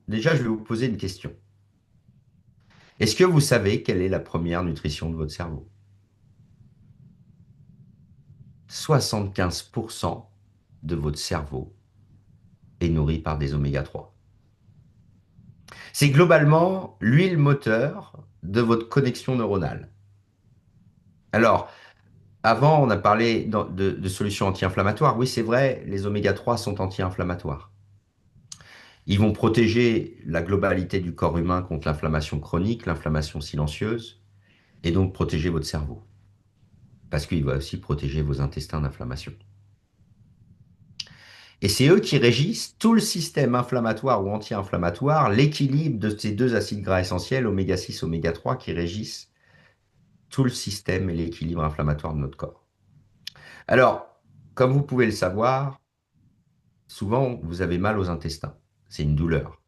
déjà, je vais vous poser une question. Est-ce que vous savez quelle est la première nutrition de votre cerveau? 75% de votre cerveau est nourri par des oméga 3. C'est globalement l'huile moteur de votre connexion neuronale. Alors, avant, on a parlé de solutions anti-inflammatoires. Oui, c'est vrai, les oméga 3 sont anti-inflammatoires. Ils vont protéger la globalité du corps humain contre l'inflammation chronique, l'inflammation silencieuse, et donc protéger votre cerveau. Parce qu'il va aussi protéger vos intestins d'inflammation. Et c'est eux qui régissent tout le système inflammatoire ou anti-inflammatoire, l'équilibre de ces deux acides gras essentiels, oméga 6, oméga 3, qui régissent tout le système et l'équilibre inflammatoire de notre corps. Alors, comme vous pouvez le savoir, souvent vous avez mal aux intestins. C'est une douleur.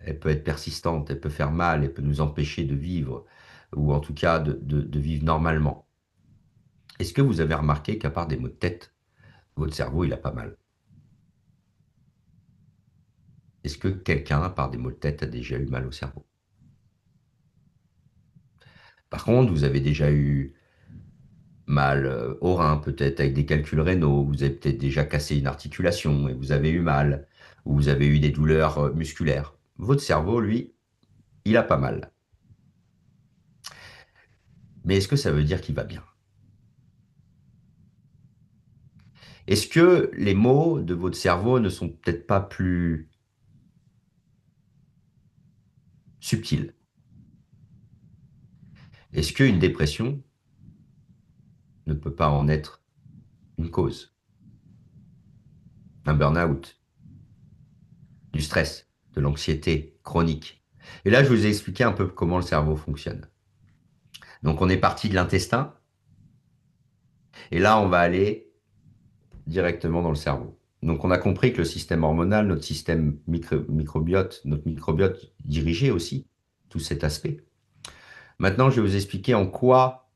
Elle peut être persistante, elle peut faire mal, elle peut nous empêcher de vivre, ou en tout cas de vivre normalement. Est-ce que vous avez remarqué qu'à part des maux de tête, votre cerveau, il a pas mal? Est-ce que quelqu'un, à part des maux de tête, a déjà eu mal au cerveau? Par contre, vous avez déjà eu mal au rein, peut-être avec des calculs rénaux, vous avez peut-être déjà cassé une articulation et vous avez eu mal, ou vous avez eu des douleurs musculaires. Votre cerveau, lui, il a pas mal. Mais est-ce que ça veut dire qu'il va bien? Est-ce que les maux de votre cerveau ne sont peut-être pas plus subtils? Est-ce qu'une dépression ne peut pas en être une cause? Un burn-out, du stress, de l'anxiété chronique. Et là, je vous ai expliqué un peu comment le cerveau fonctionne. Donc, on est parti de l'intestin, et là, on va aller directement dans le cerveau. Donc, on a compris que le système hormonal, notre système microbiote, notre microbiote dirigeait aussi tout cet aspect. Maintenant, je vais vous expliquer en quoi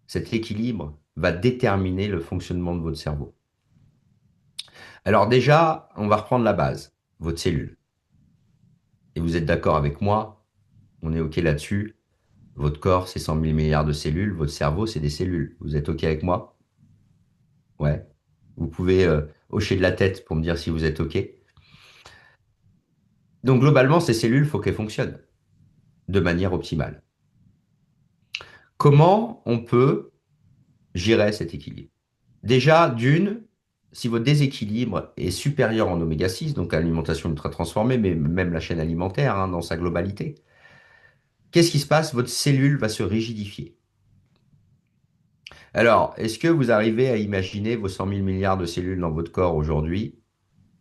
cet équilibre va déterminer le fonctionnement de votre cerveau. Alors déjà, on va reprendre la base, votre cellule. Et vous êtes d'accord avec moi, on est OK là-dessus. Votre corps, c'est 100 000 milliards de cellules. Votre cerveau, c'est des cellules. Vous êtes OK avec moi? Ouais. Vous pouvez hocher de la tête pour me dire si vous êtes OK. Donc globalement, ces cellules, il faut qu'elles fonctionnent de manière optimale. Comment on peut gérer cet équilibre? Déjà, d'une, si votre déséquilibre est supérieur en oméga 6, donc alimentation ultra transformée, mais même la chaîne alimentaire dans sa globalité, qu'est-ce qui se passe? Votre cellule va se rigidifier. Alors, est-ce que vous arrivez à imaginer vos 100 000 milliards de cellules dans votre corps aujourd'hui?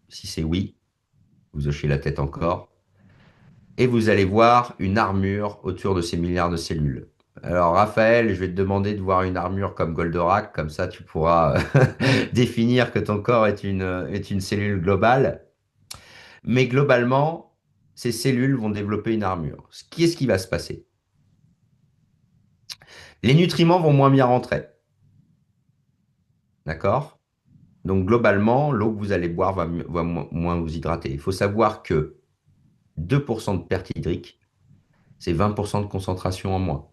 Si c'est oui, vous hochez la tête encore. Et vous allez voir une armure autour de ces milliards de cellules. Alors, Raphaël, je vais te demander de voir une armure comme Goldorak, comme ça tu pourras définir que ton corps est une cellule globale. Mais globalement, ces cellules vont développer une armure. Qu'est-ce qui va se passer? Les nutriments vont moins bien rentrer. D'accord? Donc globalement, l'eau que vous allez boire va moins vous hydrater. Il faut savoir que 2% de perte hydrique C'est 20% de concentration en moins.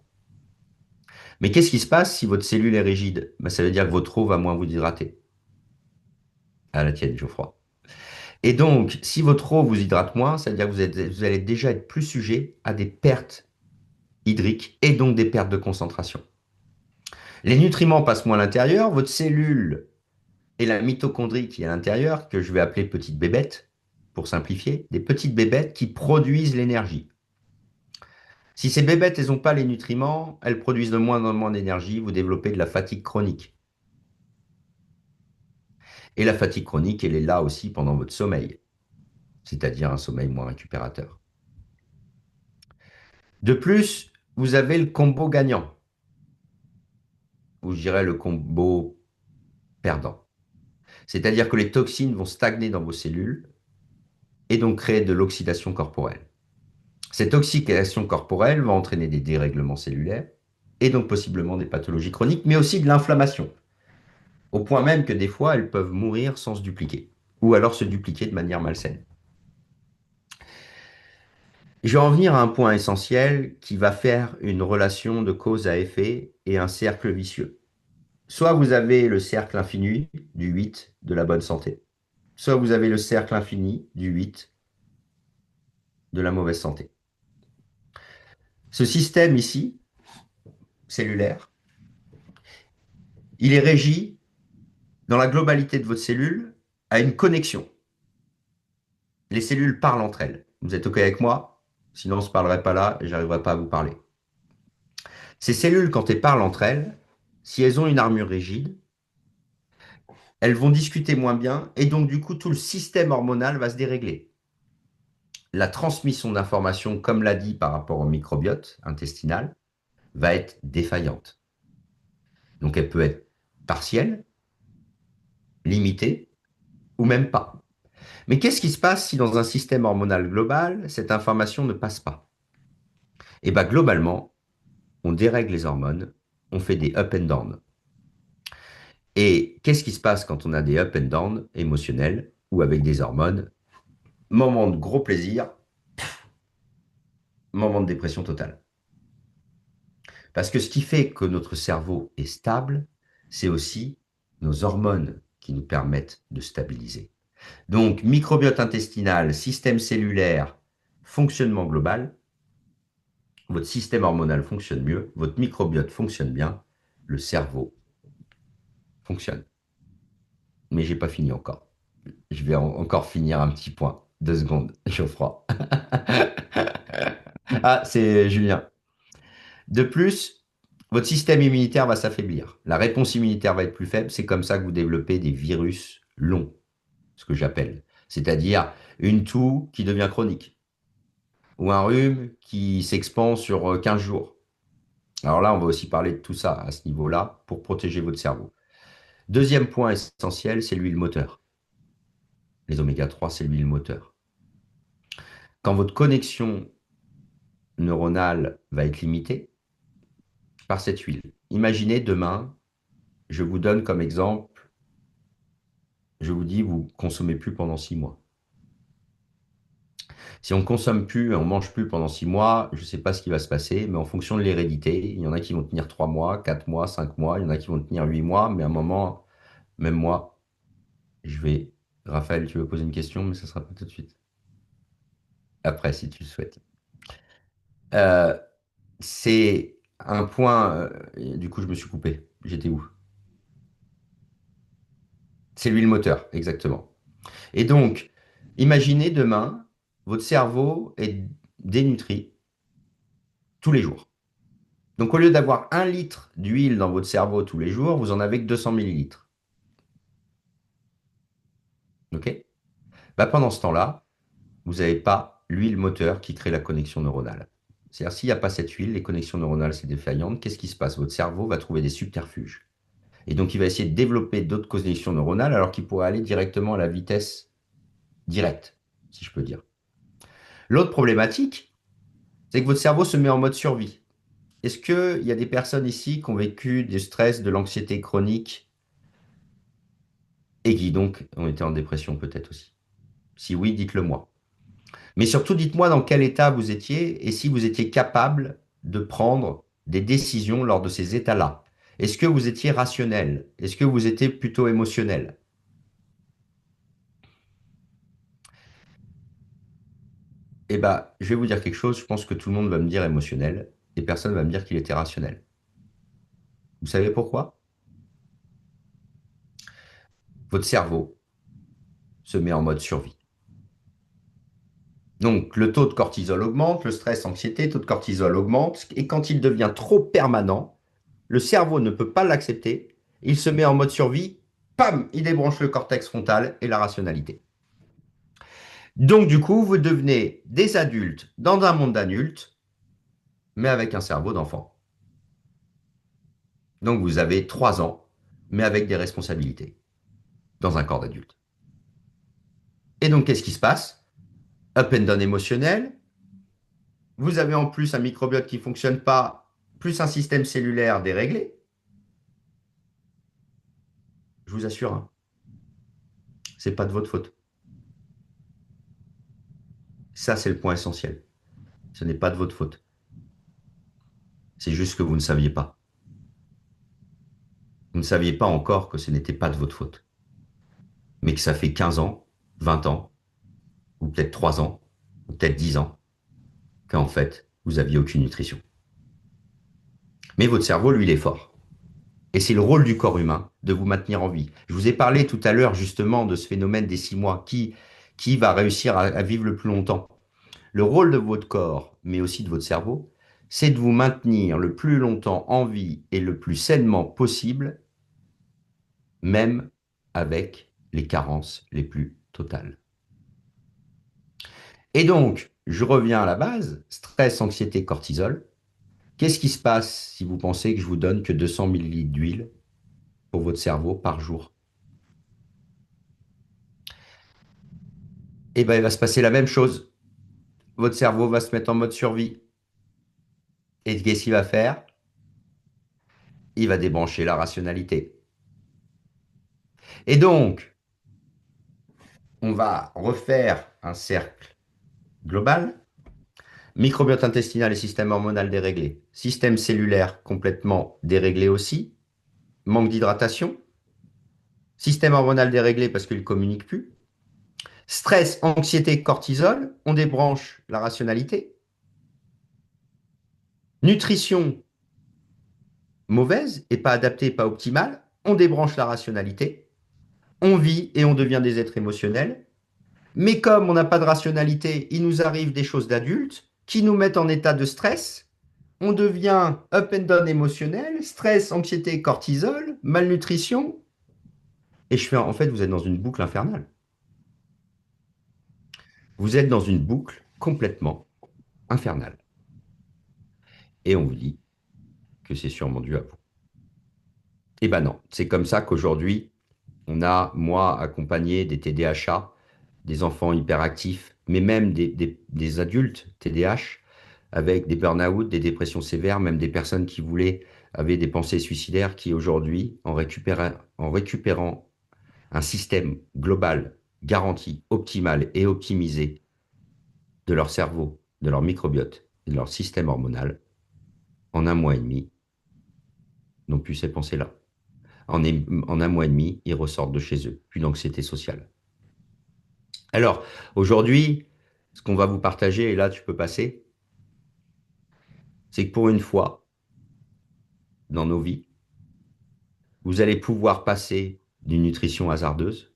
Mais qu'est-ce qui se passe si votre cellule est rigide? Ben, ça veut dire que votre eau va moins vous hydrater. À la tienne, Geoffroy. Et donc, si votre eau vous hydrate moins, ça veut dire que vous allez déjà être plus sujet à des pertes hydriques et donc des pertes de concentration. Les nutriments passent moins à l'intérieur, votre cellule et la mitochondrie qui est à l'intérieur, que je vais appeler petites bébêtes, pour simplifier, des petites bébêtes qui produisent l'énergie. Si ces bébêtes, elles n'ont pas les nutriments, elles produisent de moins en moins d'énergie, vous développez de la fatigue chronique. Et la fatigue chronique, elle est là aussi pendant votre sommeil, c'est-à-dire un sommeil moins récupérateur. De plus, vous avez le combo gagnant, ou je dirais le combo perdant. C'est-à-dire que les toxines vont stagner dans vos cellules et donc créer de l'oxydation corporelle. Cette oxydation corporelle va entraîner des dérèglements cellulaires et donc possiblement des pathologies chroniques, mais aussi de l'inflammation, au point même que des fois, elles peuvent mourir sans se dupliquer, ou alors se dupliquer de manière malsaine. Je vais en venir à un point essentiel qui va faire une relation de cause à effet et un cercle vicieux. Soit vous avez le cercle infini du 8 de la bonne santé, soit vous avez le cercle infini du 8 de la mauvaise santé. Ce système ici, cellulaire, il est régi dans la globalité de votre cellule à une connexion. Les cellules parlent entre elles. Vous êtes OK avec moi? Sinon, on ne se parlerait pas là et je n'arriverai pas à vous parler. Ces cellules, quand elles parlent entre elles, si elles ont une armure rigide, elles vont discuter moins bien et donc du coup, tout le système hormonal va se dérégler. La transmission d'informations, comme l'a dit par rapport au microbiote intestinal, va être défaillante. Donc elle peut être partielle, limitée ou même pas. Mais qu'est-ce qui se passe si dans un système hormonal global, cette information ne passe pas? Eh bien globalement, on dérègle les hormones, on fait des up and down. Et qu'est-ce qui se passe quand on a des up and down émotionnels ou avec des hormones? Moment de gros plaisir, moment de dépression totale. Parce que ce qui fait que notre cerveau est stable, c'est aussi nos hormones qui nous permettent de stabiliser. Donc, microbiote intestinal, système cellulaire, fonctionnement global, votre système hormonal fonctionne mieux, votre microbiote fonctionne bien, le cerveau fonctionne. Mais j'ai pas fini encore. Je vais encore finir un petit point. 2 secondes, Geoffroy. Ah, c'est Julien. De plus, votre système immunitaire va s'affaiblir. La réponse immunitaire va être plus faible. C'est comme ça que vous développez des virus longs, ce que j'appelle. C'est-à-dire une toux qui devient chronique ou un rhume qui s'expand sur 15 jours. Alors là, on va aussi parler de tout ça à ce niveau-là pour protéger votre cerveau. Deuxième point essentiel, c'est l'huile moteur. Les oméga 3, c'est l'huile moteur. Quand votre connexion neuronale va être limitée par cette huile, imaginez demain, je vous donne comme exemple, je vous dis, vous ne consommez plus pendant 6 mois. Si on ne consomme plus, on ne mange plus pendant 6 mois, je ne sais pas ce qui va se passer, mais en fonction de l'hérédité, il y en a qui vont tenir 3 mois, 4 mois, 5 mois, il y en a qui vont tenir 8 mois, mais à un moment, même moi, je vais... Raphaël, tu veux poser une question, mais ça ne sera pas tout de suite. Après, si tu le souhaites. Euh, c'est un point... du coup, je me suis coupé. J'étais où? C'est l'huile moteur, exactement. Et donc, imaginez demain, votre cerveau est dénutri tous les jours. Donc, au lieu d'avoir 1 litre d'huile dans votre cerveau tous les jours, vous en avez que 200 millilitres. OK? Bah, pendant ce temps-là, vous n'avez pas l'huile moteur qui crée la connexion neuronale. C'est-à-dire, s'il n'y a pas cette huile, les connexions neuronales, c'est défaillante. Qu'est-ce qui se passe? Votre cerveau va trouver des subterfuges. Et donc, il va essayer de développer d'autres connexions neuronales alors qu'il pourrait aller directement à la vitesse directe, si je peux dire. L'autre problématique, c'est que votre cerveau se met en mode survie. Est-ce qu'il y a des personnes ici qui ont vécu du stress, de l'anxiété chronique et qui donc ont été en dépression peut-être aussi? Si oui, dites-le moi. Mais surtout, dites-moi dans quel état vous étiez et si vous étiez capable de prendre des décisions lors de ces états-là. Est-ce que vous étiez rationnel? Est-ce que vous étiez plutôt émotionnel? Eh bien, je vais vous dire quelque chose, je pense que tout le monde va me dire émotionnel et personne ne va me dire qu'il était rationnel. Vous savez pourquoi? Votre cerveau se met en mode survie. Donc, le taux de cortisol augmente, le stress, anxiété, le taux de cortisol augmente, et quand il devient trop permanent, le cerveau ne peut pas l'accepter, il se met en mode survie, pam, il débranche le cortex frontal et la rationalité. Donc, du coup, vous devenez des adultes dans un monde d'adultes, mais avec un cerveau d'enfant. Donc, vous avez 3 ans, mais avec des responsabilités, dans un corps d'adulte. Et donc, qu'est-ce qui se passe? Up and down émotionnel. Vous avez en plus un microbiote qui ne fonctionne pas, plus un système cellulaire déréglé. Je vous assure, hein, c'est pas de votre faute. Ça, c'est le point essentiel. Ce n'est pas de votre faute. C'est juste que vous ne saviez pas. Vous ne saviez pas encore que ce n'était pas de votre faute. Mais que ça fait 15 ans, 20 ans, ou peut-être 3 ans, ou peut-être 10 ans, qu'en fait, vous n'aviez aucune nutrition. Mais votre cerveau, lui, il est fort. Et c'est le rôle du corps humain de vous maintenir en vie. Je vous ai parlé tout à l'heure justement de ce phénomène des 6 mois. Qui va réussir à vivre le plus longtemps? Le rôle de votre corps, mais aussi de votre cerveau, c'est de vous maintenir le plus longtemps en vie et le plus sainement possible, même avec les carences les plus totales. Et donc, je reviens à la base, stress, anxiété, cortisol. Qu'est-ce qui se passe si vous pensez que je vous donne que 200 ml d'huile pour votre cerveau par jour? Eh bien, il va se passer la même chose. Votre cerveau va se mettre en mode survie. Et qu'est-ce qu'il va faire? Il va débrancher la rationalité. Et donc, on va refaire un cercle global. Microbiote intestinal et système hormonal déréglé. Système cellulaire complètement déréglé aussi. Manque d'hydratation. Système hormonal déréglé parce qu'il ne communique plus. Stress, anxiété, cortisol. On débranche la rationalité. Nutrition mauvaise et pas adaptée, pas optimale. On débranche la rationalité. On vit et on devient des êtres émotionnels. Mais comme on n'a pas de rationalité, il nous arrive des choses d'adultes qui nous mettent en état de stress. On devient up and down émotionnel, stress, anxiété, cortisol, malnutrition. Et en fait, vous êtes dans une boucle infernale. Vous êtes dans une boucle complètement infernale. Et on vous dit que c'est sûrement dû à vous. Eh ben non, c'est comme ça qu'aujourd'hui, on a, moi, accompagné des TDAH, des enfants hyperactifs, mais même des adultes TDAH, avec des burn-out, des dépressions sévères, même des personnes qui avaient des pensées suicidaires, qui aujourd'hui, en récupérant un système global, garanti, optimal et optimisé de leur cerveau, de leur microbiote et de leur système hormonal, en 1 mois et demi, n'ont plus ces pensées-là. En 1 mois et demi, ils ressortent de chez eux, plus d'anxiété sociale. Alors, aujourd'hui, ce qu'on va vous partager, et là tu peux passer, c'est que pour une fois, dans nos vies, vous allez pouvoir passer d'une nutrition hasardeuse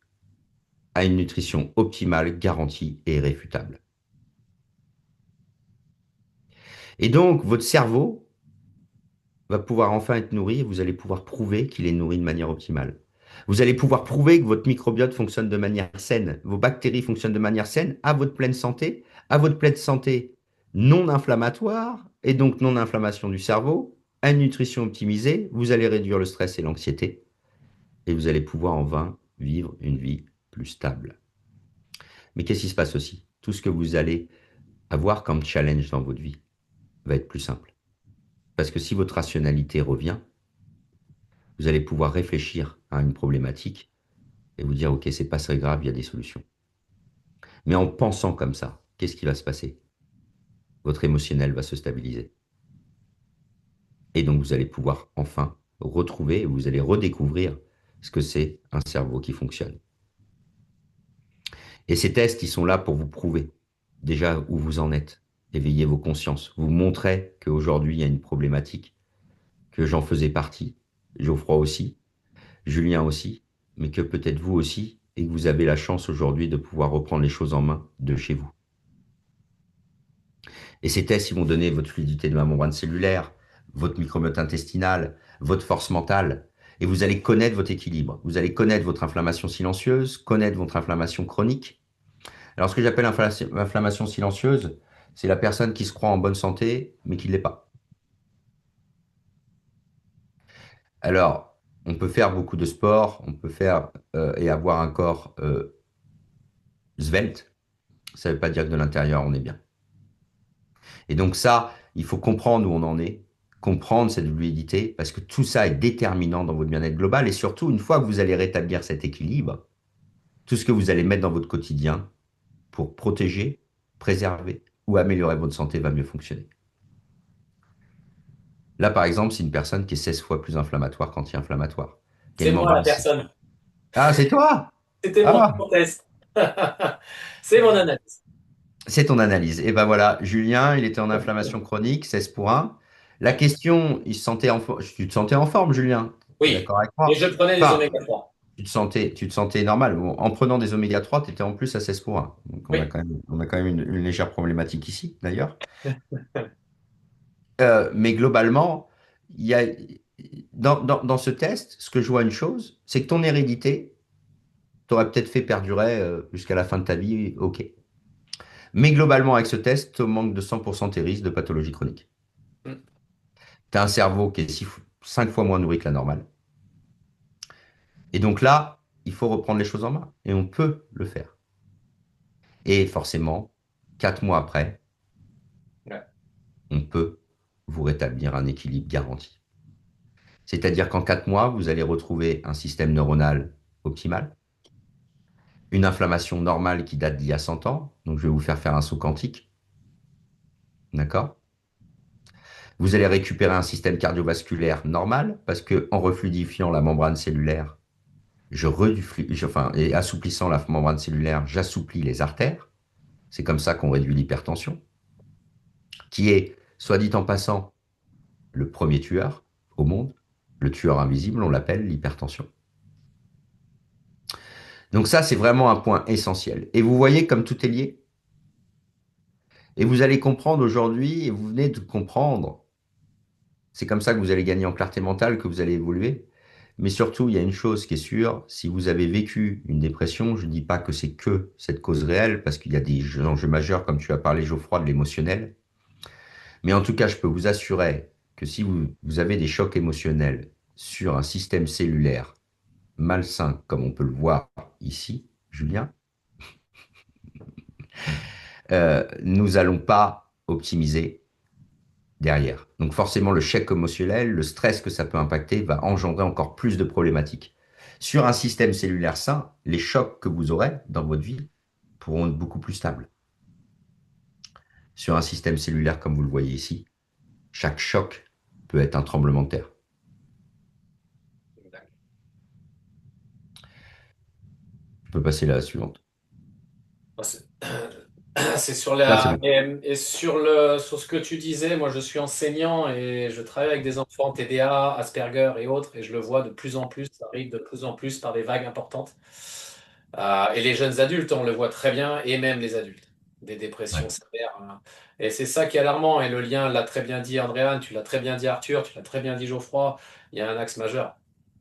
à une nutrition optimale, garantie et irréfutable. Et donc, votre cerveau va pouvoir enfin être nourri et vous allez pouvoir prouver qu'il est nourri de manière optimale. Vous allez pouvoir prouver que votre microbiote fonctionne de manière saine, vos bactéries fonctionnent de manière saine, à votre pleine santé non inflammatoire, et donc non inflammation du cerveau, à une nutrition optimisée, vous allez réduire le stress et l'anxiété, et vous allez pouvoir enfin vivre une vie plus stable. Mais qu'est-ce qui se passe aussi? Tout ce que vous allez avoir comme challenge dans votre vie va être plus simple. Parce que si votre rationalité revient, vous allez pouvoir réfléchir à une problématique et vous dire, OK, c'est pas très grave, il y a des solutions. Mais en pensant comme ça, qu'est-ce qui va se passer? Votre émotionnel va se stabiliser. Et donc, vous allez pouvoir enfin retrouver, vous allez redécouvrir ce que c'est un cerveau qui fonctionne. Et ces tests, ils sont là pour vous prouver déjà où vous en êtes, éveiller vos consciences, vous montrer qu'aujourd'hui, il y a une problématique, que j'en faisais partie, Geoffroy aussi, Julien aussi, mais que peut-être vous aussi, et que vous avez la chance aujourd'hui de pouvoir reprendre les choses en main de chez vous. Et ces tests, ils vont donner votre fluidité de la membrane cellulaire, votre microbiote intestinal, votre force mentale, et vous allez connaître votre équilibre. Vous allez connaître votre inflammation silencieuse, connaître votre inflammation chronique. Alors, ce que j'appelle inflammation silencieuse, c'est la personne qui se croit en bonne santé, mais qui ne l'est pas. Alors, on peut faire beaucoup de sport, on peut faire et avoir un corps svelte. Ça ne veut pas dire que de l'intérieur, on est bien. Et donc ça, il faut comprendre où on en est, comprendre cette fluidité, parce que tout ça est déterminant dans votre bien-être global. Et surtout, une fois que vous allez rétablir cet équilibre, tout ce que vous allez mettre dans votre quotidien pour protéger, préserver ou améliorer votre santé va mieux fonctionner. Là, par exemple, c'est une personne qui est 16 fois plus inflammatoire qu'anti-inflammatoire. C'est moi la personne. Ah, c'est toi? C'était mon Ah, test. C'est mon analyse. c'est ton analyse. Et ben voilà, Julien, il était en inflammation chronique, 16 pour 1. La question, tu te sentais en forme, Julien? Tu es Oui, d'accord avec et moi? je prenais les Enfin, oméga 3. tu te sentais normal. Bon, en prenant des oméga 3, tu étais en plus à 16 pour 1. Donc Oui, on a quand même une légère problématique ici, d'ailleurs. Mais globalement, il y a, dans ce test, ce que je vois une chose, c'est que ton hérédité t'aurait peut-être fait perdurer jusqu'à la fin de ta vie, ok. Mais globalement, avec ce test, tu manques de 100% tes risques de pathologie chronique. Mm. Tu as un cerveau qui est 5 fois moins nourri que la normale. Et donc là, il faut reprendre les choses en main. Et on peut le faire. Et forcément, 4 mois après, Ouais. on peut vous rétablir un équilibre garanti. C'est-à-dire qu'en 4 mois, vous allez retrouver un système neuronal optimal, une inflammation normale qui date d'il y a 100 ans. Donc, je vais vous faire un saut quantique. D'accord? Vous allez récupérer un système cardiovasculaire normal parce que en refluidifiant la membrane cellulaire, et assouplissant la membrane cellulaire, j'assouplis les artères. C'est comme ça qu'on réduit l'hypertension, qui est, soit dit en passant, le premier tueur au monde. Le tueur invisible, on l'appelle l'hypertension. Donc ça, c'est vraiment un point essentiel. Et vous voyez comme tout est lié. Et vous allez comprendre aujourd'hui, et vous venez de comprendre, c'est comme ça que vous allez gagner en clarté mentale, que vous allez évoluer. Mais surtout, il y a une chose qui est sûre, si vous avez vécu une dépression, je ne dis pas que c'est que cette cause réelle, parce qu'il y a des enjeux majeurs, comme tu as parlé, Geoffroy, de l'émotionnel. Mais en tout cas, je peux vous assurer que si vous avez des chocs émotionnels sur un système cellulaire malsain, comme on peut le voir ici, Julien, nous n'allons pas optimiser derrière. Donc forcément, le choc émotionnel, le stress que ça peut impacter va engendrer encore plus de problématiques. Sur un système cellulaire sain, les chocs que vous aurez dans votre vie pourront être beaucoup plus stables. Sur un système cellulaire comme vous le voyez ici, chaque choc peut être un tremblement de terre. Je peux passer à la suivante. C'est sur Là, c'est la bon. et sur ce que tu disais, moi je suis enseignant et je travaille avec des enfants TDA, Asperger et autres, et je le vois de plus en plus, ça arrive de plus en plus par des vagues importantes. Et les jeunes adultes, on le voit très bien, et même les adultes, des dépressions Ouais. sévères, hein. Et c'est ça qui est alarmant. Et le lien, l'a très bien dit Andréane, tu l'as très bien dit Arthur, tu l'as très bien dit Geoffroy, il y a un axe majeur.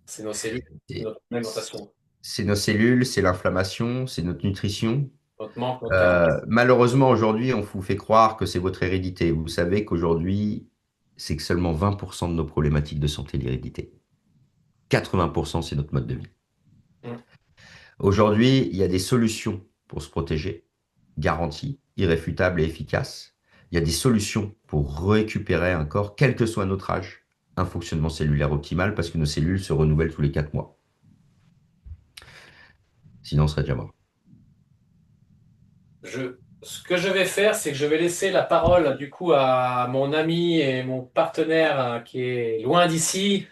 C'est nos cellules, c'est Et notre alimentation, c'est nos cellules, c'est l'inflammation, c'est notre nutrition. notre manque, notre carence. Malheureusement, aujourd'hui, on vous fait croire que c'est votre hérédité. Vous savez qu'aujourd'hui, c'est que seulement 20% de nos problématiques de santé l'hérédité. 80%, c'est notre mode de vie. Mm. Aujourd'hui, il y a des solutions pour se protéger, garanties, irréfutables et efficaces. Il y a des solutions pour récupérer un corps, quel que soit notre âge, un fonctionnement cellulaire optimal, parce que nos cellules se renouvellent tous les 4 mois. Sinon, on serait déjà mort. Je Ce que je vais faire, c'est que je vais laisser la parole du coup à mon ami et mon partenaire qui est loin d'ici,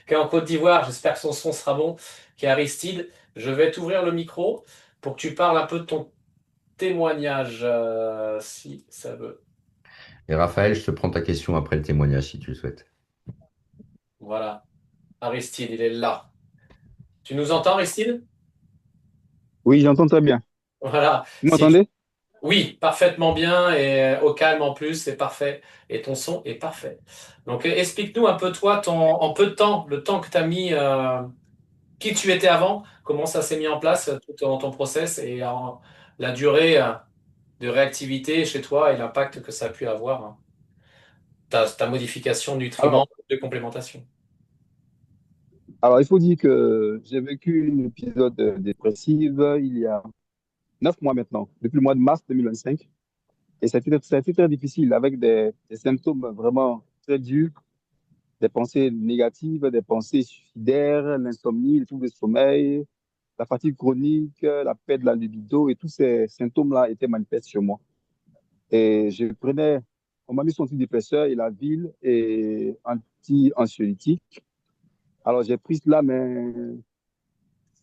qui est en Côte d'Ivoire. J'espère que son son sera bon, qui est Aristide. Je vais t'ouvrir le micro pour que tu parles un peu de ton témoignage, si ça veut. Et Raphaël, je te prends ta question après le témoignage si tu le souhaites. Voilà. Aristide, il est là. Tu nous entends, Aristide? Oui, j'entends très bien. Voilà. Vous m'entendez? Oui, parfaitement bien et au calme en plus, c'est parfait. Et ton son est parfait. Donc, explique-nous un peu toi, en peu de temps, le temps que tu as mis, qui tu étais avant, comment ça s'est mis en place, tout ton process et la durée de réactivité chez toi et l'impact que ça a pu avoir, hein, ta modification Alors, nutriments de complémentation. alors, il faut dire que j'ai vécu un épisode dépressif il y a 9 mois maintenant, depuis le mois de mars 2025. Et ça a été très difficile avec des symptômes vraiment très durs, des pensées négatives, des pensées suicidaires, l'insomnie, le trouble de sommeil, la fatigue chronique, la perte de la libido et tous ces symptômes-là étaient manifestes sur moi. Et on m'a mis son antidépresseur et la ville et anti-anxiolytique. Alors, j'ai pris cela, mais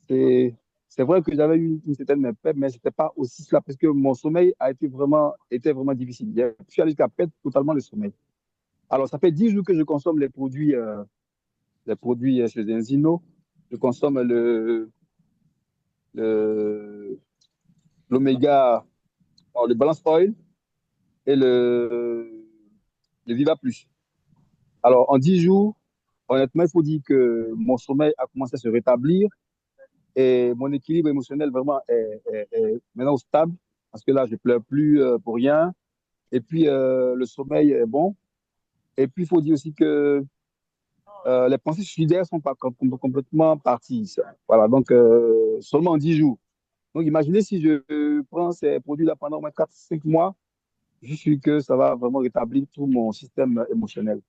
c'est, c'est vrai que j'avais eu une certaine paix, mais c'était pas aussi cela parce que mon sommeil était vraiment difficile. Je suis allé jusqu'à perdre totalement le sommeil. Alors, ça fait 10 jours que je consomme les produits chez Enzino. Je consomme le, l'Oméga, le Balance Oil et le Viva Plus. Alors, en 10 jours, honnêtement, il faut dire que mon sommeil a commencé à se rétablir. Et mon équilibre émotionnel vraiment est maintenant stable parce que là, je ne pleure plus pour rien. Et puis, le sommeil est bon. Et puis, il faut dire aussi que les pensées suicidaires sont pas complètement parties. Voilà, donc seulement en 10 jours. Donc, imaginez si je prends ces produits-là pendant au moins 4 5 mois, je suis que ça va vraiment rétablir tout mon système émotionnel.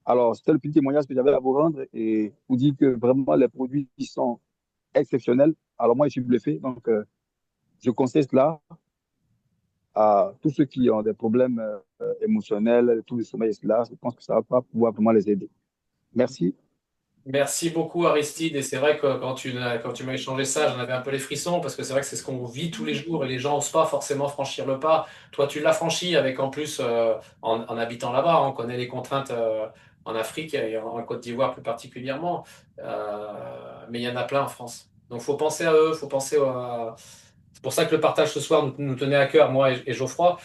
Alors, c'était le petit témoignage que j'avais à vous rendre et vous dire que vraiment les produits sont exceptionnels. Alors, moi, je suis bluffé. Donc, je conseille cela à tous ceux qui ont des problèmes émotionnels, tout le sommeil, cela. Je pense que ça va pouvoir vraiment les aider. Merci. Merci beaucoup Aristide et c'est vrai que quand tu m'as échangé ça, j'en avais un peu les frissons parce que c'est vrai que c'est ce qu'on vit tous les jours et les gens n'osent pas forcément franchir le pas. Toi, tu l'as franchi avec en plus en habitant là-bas, hein. On connaît les contraintes en Afrique et en Côte d'Ivoire plus particulièrement. Mais il y en a plein en France. Donc faut penser à eux, faut penser à... C'est pour ça que le partage ce soir nous tenait à cœur, moi et Geoffroy.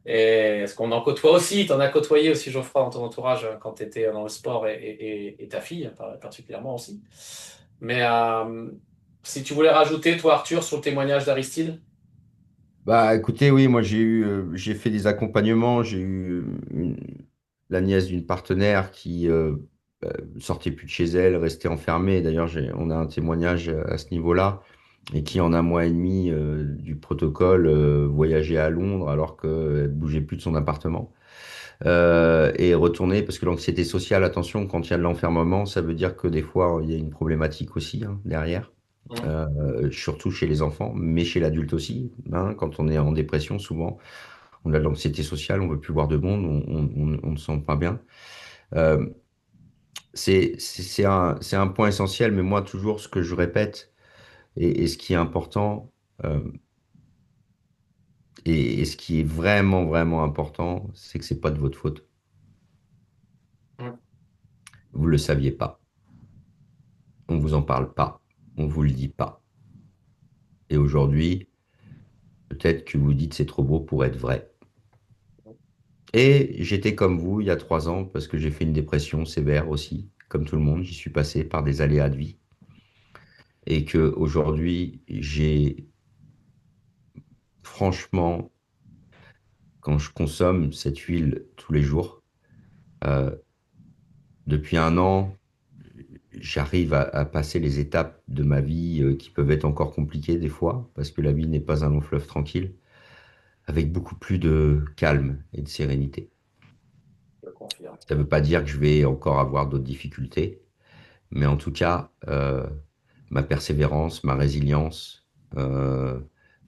Et est-ce qu'on en côtoie aussi? Tu en as côtoyé aussi, Geoffroy, dans ton entourage quand tu étais dans le sport et ta fille, particulièrement aussi. Mais si tu voulais rajouter, toi, Arthur, sur le témoignage d'Aristide? Bah écoutez, oui, moi j'ai fait des accompagnements, j'ai eu la nièce d'une partenaire qui sortait plus de chez elle, restait enfermée. D'ailleurs, on a un témoignage à ce niveau-là et qui en un mois et demi du protocole voyageait à Londres alors qu'elle bougeait plus de son appartement. Et retourner, parce que l'anxiété sociale, attention, quand il y a de l'enfermement, ça veut dire que des fois, il y a une problématique aussi hein, derrière, Hum. surtout chez les enfants, mais chez l'adulte aussi. Hein, quand on est en dépression, souvent, on a de l'anxiété sociale, on veut plus voir de monde, on ne se sent pas bien. Euh, c'est un point essentiel, mais moi, toujours, ce que je répète, et ce qui est important, euh, et ce qui est vraiment, vraiment important, c'est que c'est pas de votre faute. Hum. Vous le saviez pas. On vous en parle pas. On vous le dit pas. Et aujourd'hui, peut-être que vous dites c'est trop beau pour être vrai. Et j'étais comme vous il y a 3 ans parce que j'ai fait une dépression sévère aussi, comme tout le monde. J'y suis passé par des aléas de vie. Et que aujourd'hui, franchement, quand je consomme cette huile tous les jours, euh, depuis un an, j'arrive à passer les étapes de ma vie qui peuvent être encore compliquées des fois, parce que la vie n'est pas un long fleuve tranquille, avec beaucoup plus de calme et de sérénité. Je confirme. Ça ne veut pas dire que je vais encore avoir d'autres difficultés, mais en tout cas, ma persévérance, ma résilience,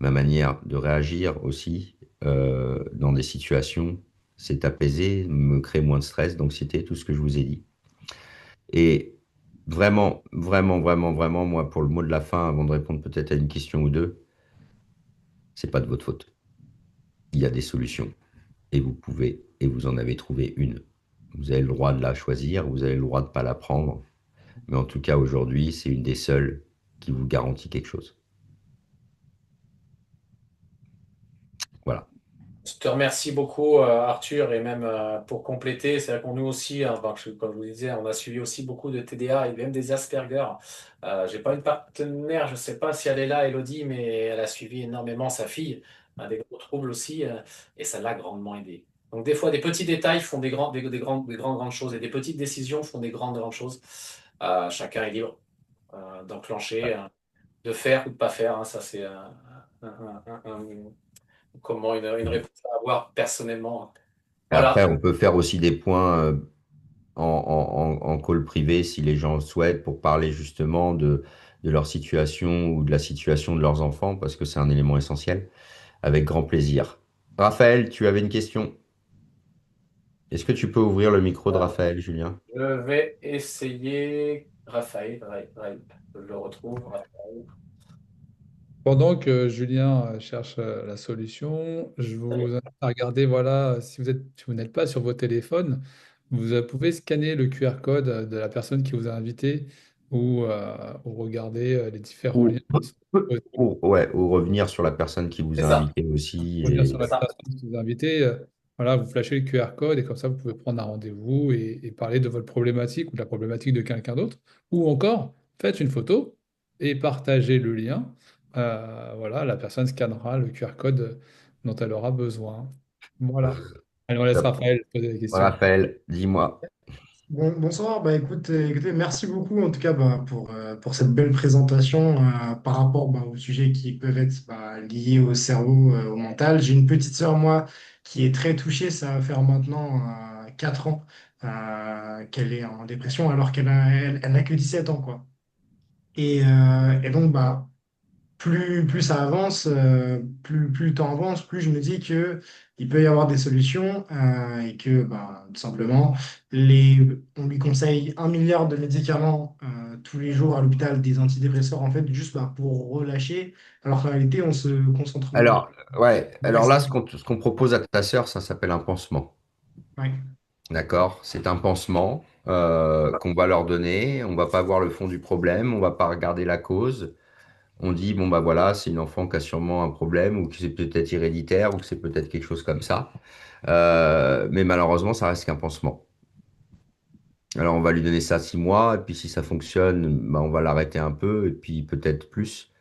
Ma manière de réagir aussi dans des situations, c'est t'apaiser, me créer moins de stress, d'anxiété, tout ce que je vous ai dit. Et vraiment, vraiment, vraiment, vraiment, moi, pour le mot de la fin, avant de répondre peut-être à une question ou deux, c'est pas de votre faute. Il y a des solutions et vous pouvez, et vous en avez trouvé une. Vous avez le droit de la choisir, vous avez le droit de ne pas la prendre, mais en tout cas, aujourd'hui, c'est une des seules qui vous garantit quelque chose. Voilà. Je te remercie beaucoup, Arthur, et même pour compléter, c'est vrai qu'on nous aussi, hein, comme je vous disais, on a suivi aussi beaucoup de TDA et même des Asperger. J'ai pas une partenaire, je sais pas si elle est là, Elodie, mais elle a suivi énormément sa fille, des gros troubles aussi, et ça l'a grandement aidé. Donc des fois, des petits détails font des grandes choses, et des petites décisions font des grandes, grandes choses. Chacun est libre d'enclencher, de faire ou de pas faire, hein, ça c'est comment une réponse à avoir personnellement. Et Voilà. après, on peut faire aussi des points en call privé si les gens le souhaitent pour parler justement de leur situation ou de la situation de leurs enfants, parce que c'est un élément essentiel, avec grand plaisir. Raphaël, tu avais une question? Est-ce que tu peux ouvrir le micro de Raphaël, Julien? Je vais essayer. Raphaël, je le retrouve. Raphaël. Pendant que Julien cherche la solution, je vous invite à regarder, voilà, si vous n'êtes pas sur vos téléphones, vous pouvez scanner le QR code de la personne qui vous a invité ou regarder les différents liens Ou, qui sont proposés. ouais, ou revenir sur la personne qui vous C'est a ça. invité aussi. Pour venir sur C'est la ça. personne qui vous a invité, voilà, vous flashez le QR code et comme ça, vous pouvez prendre un rendez-vous et parler de votre problématique ou de la problématique de quelqu'un d'autre. Ou encore, faites une photo et partagez le lien. Voilà, la personne scannera le QR code dont elle aura besoin. Voilà. Allez, on laisse Top. Raphaël poser des questions. Raphaël, dis-moi. Bonsoir, écoutez, merci beaucoup en tout cas pour cette belle présentation par rapport aux sujets qui peuvent être liés au cerveau, au mental. J'ai une petite sœur, moi, qui est très touchée, ça va faire maintenant 4 ans qu'elle est en dépression alors elle n'a que 17 ans, quoi. Et donc, plus ça avance, plus le temps avance, plus je me dis que il peut y avoir des solutions et que tout simplement, on lui conseille 1 milliard de médicaments tous les jours à l'hôpital, des antidépresseurs, en fait, juste pour relâcher, alors qu'en réalité, on se concentre. Alors, ouais, alors Reste- là, ce qu'on propose à ta sœur, ça s'appelle un pansement. ouais, D'accord? C'est un pansement qu'on va leur donner. On va pas voir le fond du problème, on va pas regarder la cause. On dit, bon, bah voilà, c'est une enfant qui a sûrement un problème, ou que c'est peut-être héréditaire, ou que c'est peut-être quelque chose comme ça. Mais malheureusement, ça reste qu'un pansement. Alors, on va lui donner ça 6 mois, et puis si ça fonctionne, bah, on va l'arrêter un peu, et puis peut-être plus,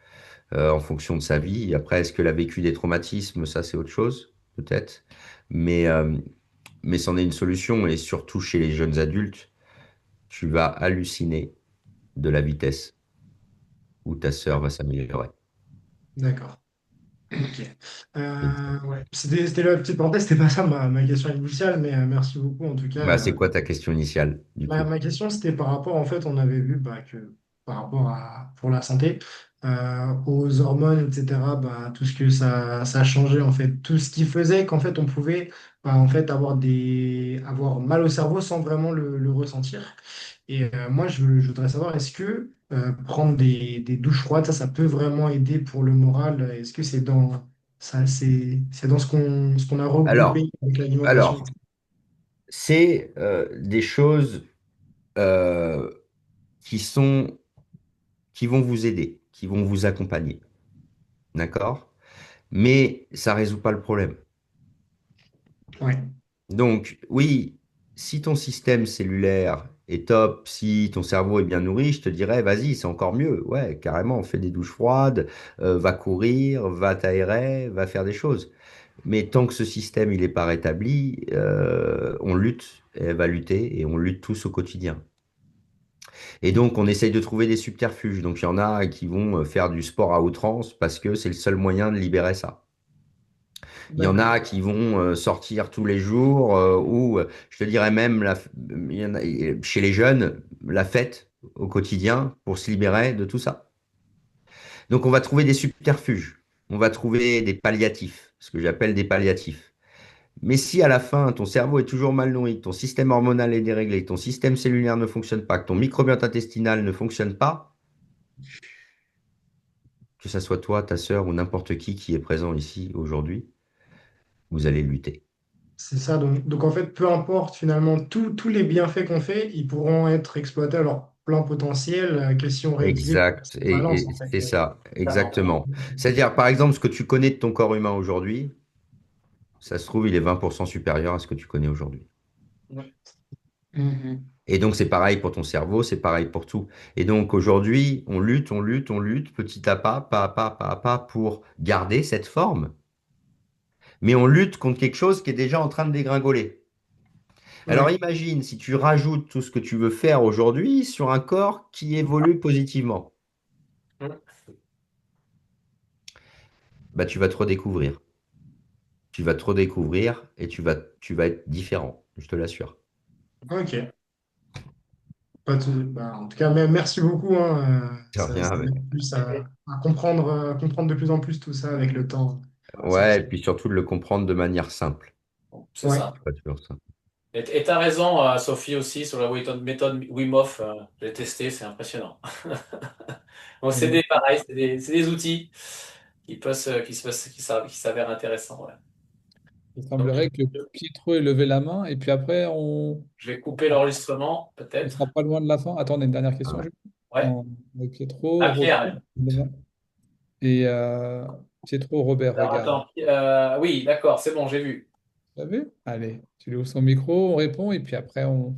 en fonction de sa vie. Et après, est-ce qu'elle a vécu des traumatismes? Ça, c'est autre chose, peut-être. Mais, euh, mais c'en est une solution, et surtout chez les jeunes adultes, tu vas halluciner de la vitesse où ta sœur va s'améliorer. d'accord. Ok. Ouais. C'était la petite parenthèse, c'était pas ça ma question initiale, mais merci beaucoup en tout cas. Bah, c'est quoi ta question initiale, du coup? Ma question, c'était par rapport, en fait, on avait vu que par rapport pour la santé, aux hormones, etc., tout ce que ça a changé, en fait, tout ce qui faisait qu'en fait, on pouvait en fait, avoir mal au cerveau sans vraiment le ressentir. Et moi, je voudrais savoir, est-ce que prendre des douches froides, ça peut vraiment aider pour le moral? Est-ce que c'est dans ce qu'on a Alors, regroupé avec l'alimentation? alors, c'est des choses euh, qui sont, qui vont vous aider, qui vont vous accompagner, d'accord? Mais ça résout pas le problème. Ouais, Donc, oui, si ton système cellulaire est top, si ton cerveau est bien nourri, je te dirais, vas-y, c'est encore mieux. Ouais, carrément, fais des douches froides, va courir, va t'aérer, va faire des choses. Mais tant que ce système il n'est pas rétabli, on lutte, elle va lutter, et on lutte tous au quotidien. Et donc, on essaye de trouver des subterfuges. Donc, il y en a qui vont faire du sport à outrance parce que c'est le seul moyen de libérer ça. Il y en d'accord. a qui vont sortir tous les jours, ou je te dirais même, il y en a, chez les jeunes, la fête au quotidien pour se libérer de tout ça. Donc, on va trouver des subterfuges. on va trouver des palliatifs, ce que j'appelle des palliatifs. Mais si à la fin, ton cerveau est toujours mal nourri, que ton système hormonal est déréglé, que ton système cellulaire ne fonctionne pas, que ton microbiote intestinal ne fonctionne pas, que ce soit toi, ta sœur ou n'importe qui est présent ici aujourd'hui, vous allez lutter. C'est ça, donc en fait, peu importe finalement, tous les bienfaits qu'on fait, ils pourront être exploités à leur plein potentiel que si on rééquilibre Exact, cette balance et en fait. c'est ça, Clairement. exactement. C'est-à-dire, par exemple, ce que tu connais de ton corps humain aujourd'hui, ça se trouve, il est 20% supérieur à ce que tu connais aujourd'hui. Mhm. Et donc, c'est pareil pour ton cerveau, c'est pareil pour tout. Et donc, aujourd'hui, on lutte petit à pas à pas pour garder cette forme. Mais on lutte contre quelque chose qui est déjà en train de dégringoler. Alors, Ouais, imagine si tu rajoutes tout ce que tu veux faire aujourd'hui sur un corps qui évolue positivement. Bah, tu vas te redécouvrir. Tu vas te redécouvrir et tu vas être différent, je te l'assure. ok. Bah, en tout cas, merci beaucoup, hein, De rien, ça m'aide plus à comprendre de plus en plus tout ça avec le temps. C'est ouais, et puis surtout de le comprendre de manière simple. C'est ouais. ça. C'est pas toujours simple. Et tu as raison, Sophie, aussi, sur la méthode Wim Hof. J'ai testé, c'est impressionnant. Bon, c'est Mhm. des, pareil, c'est des outils qui s'avèrent intéressants. Ouais. Il Donc, semblerait que Pietro ait levé la main et puis après, je vais couper l'enregistrement, on sera peut-être. pas loin de la fin. Attends, on a une dernière question, Ouais. Jules. Ouais. Avec Pietro, Ah, Robert Pierre. et Pietro, Robert, Alors, regarde. attends. Oui, d'accord, c'est bon, j'ai vu. Tu as vu? Allez, tu lui ouvres son micro, on répond et puis après, on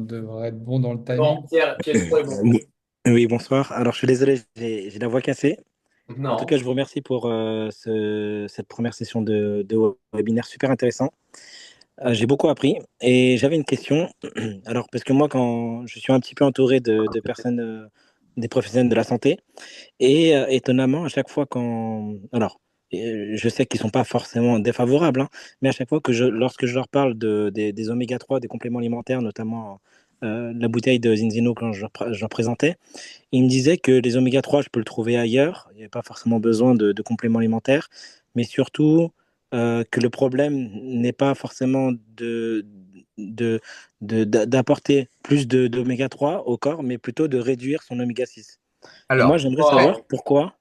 devrait être bon dans le C'est bon, timing. Pietro est bon. Oui, oui, bonsoir. Alors, je suis désolé, j'ai la voix cassée. En tout Non. cas, je vous remercie pour cette première session de webinaire super intéressant. J'ai beaucoup appris et j'avais une question. Alors, parce que moi, quand je suis un petit peu entouré de personnes, des professionnels de la santé, et étonnamment, à chaque fois alors, je sais qu'ils sont pas forcément défavorables, hein, mais à chaque fois lorsque je leur parle des oméga 3, des compléments alimentaires, notamment la bouteille de Zinzino quand je leur présentais, ils me disaient que les oméga 3, je peux le trouver ailleurs. Il n'y avait pas forcément besoin de compléments alimentaires, mais surtout que le problème n'est pas forcément de, d'apporter plus d'oméga 3 au corps, mais plutôt de réduire son oméga 6. Et moi, Alors, j'aimerais savoir Wow. pourquoi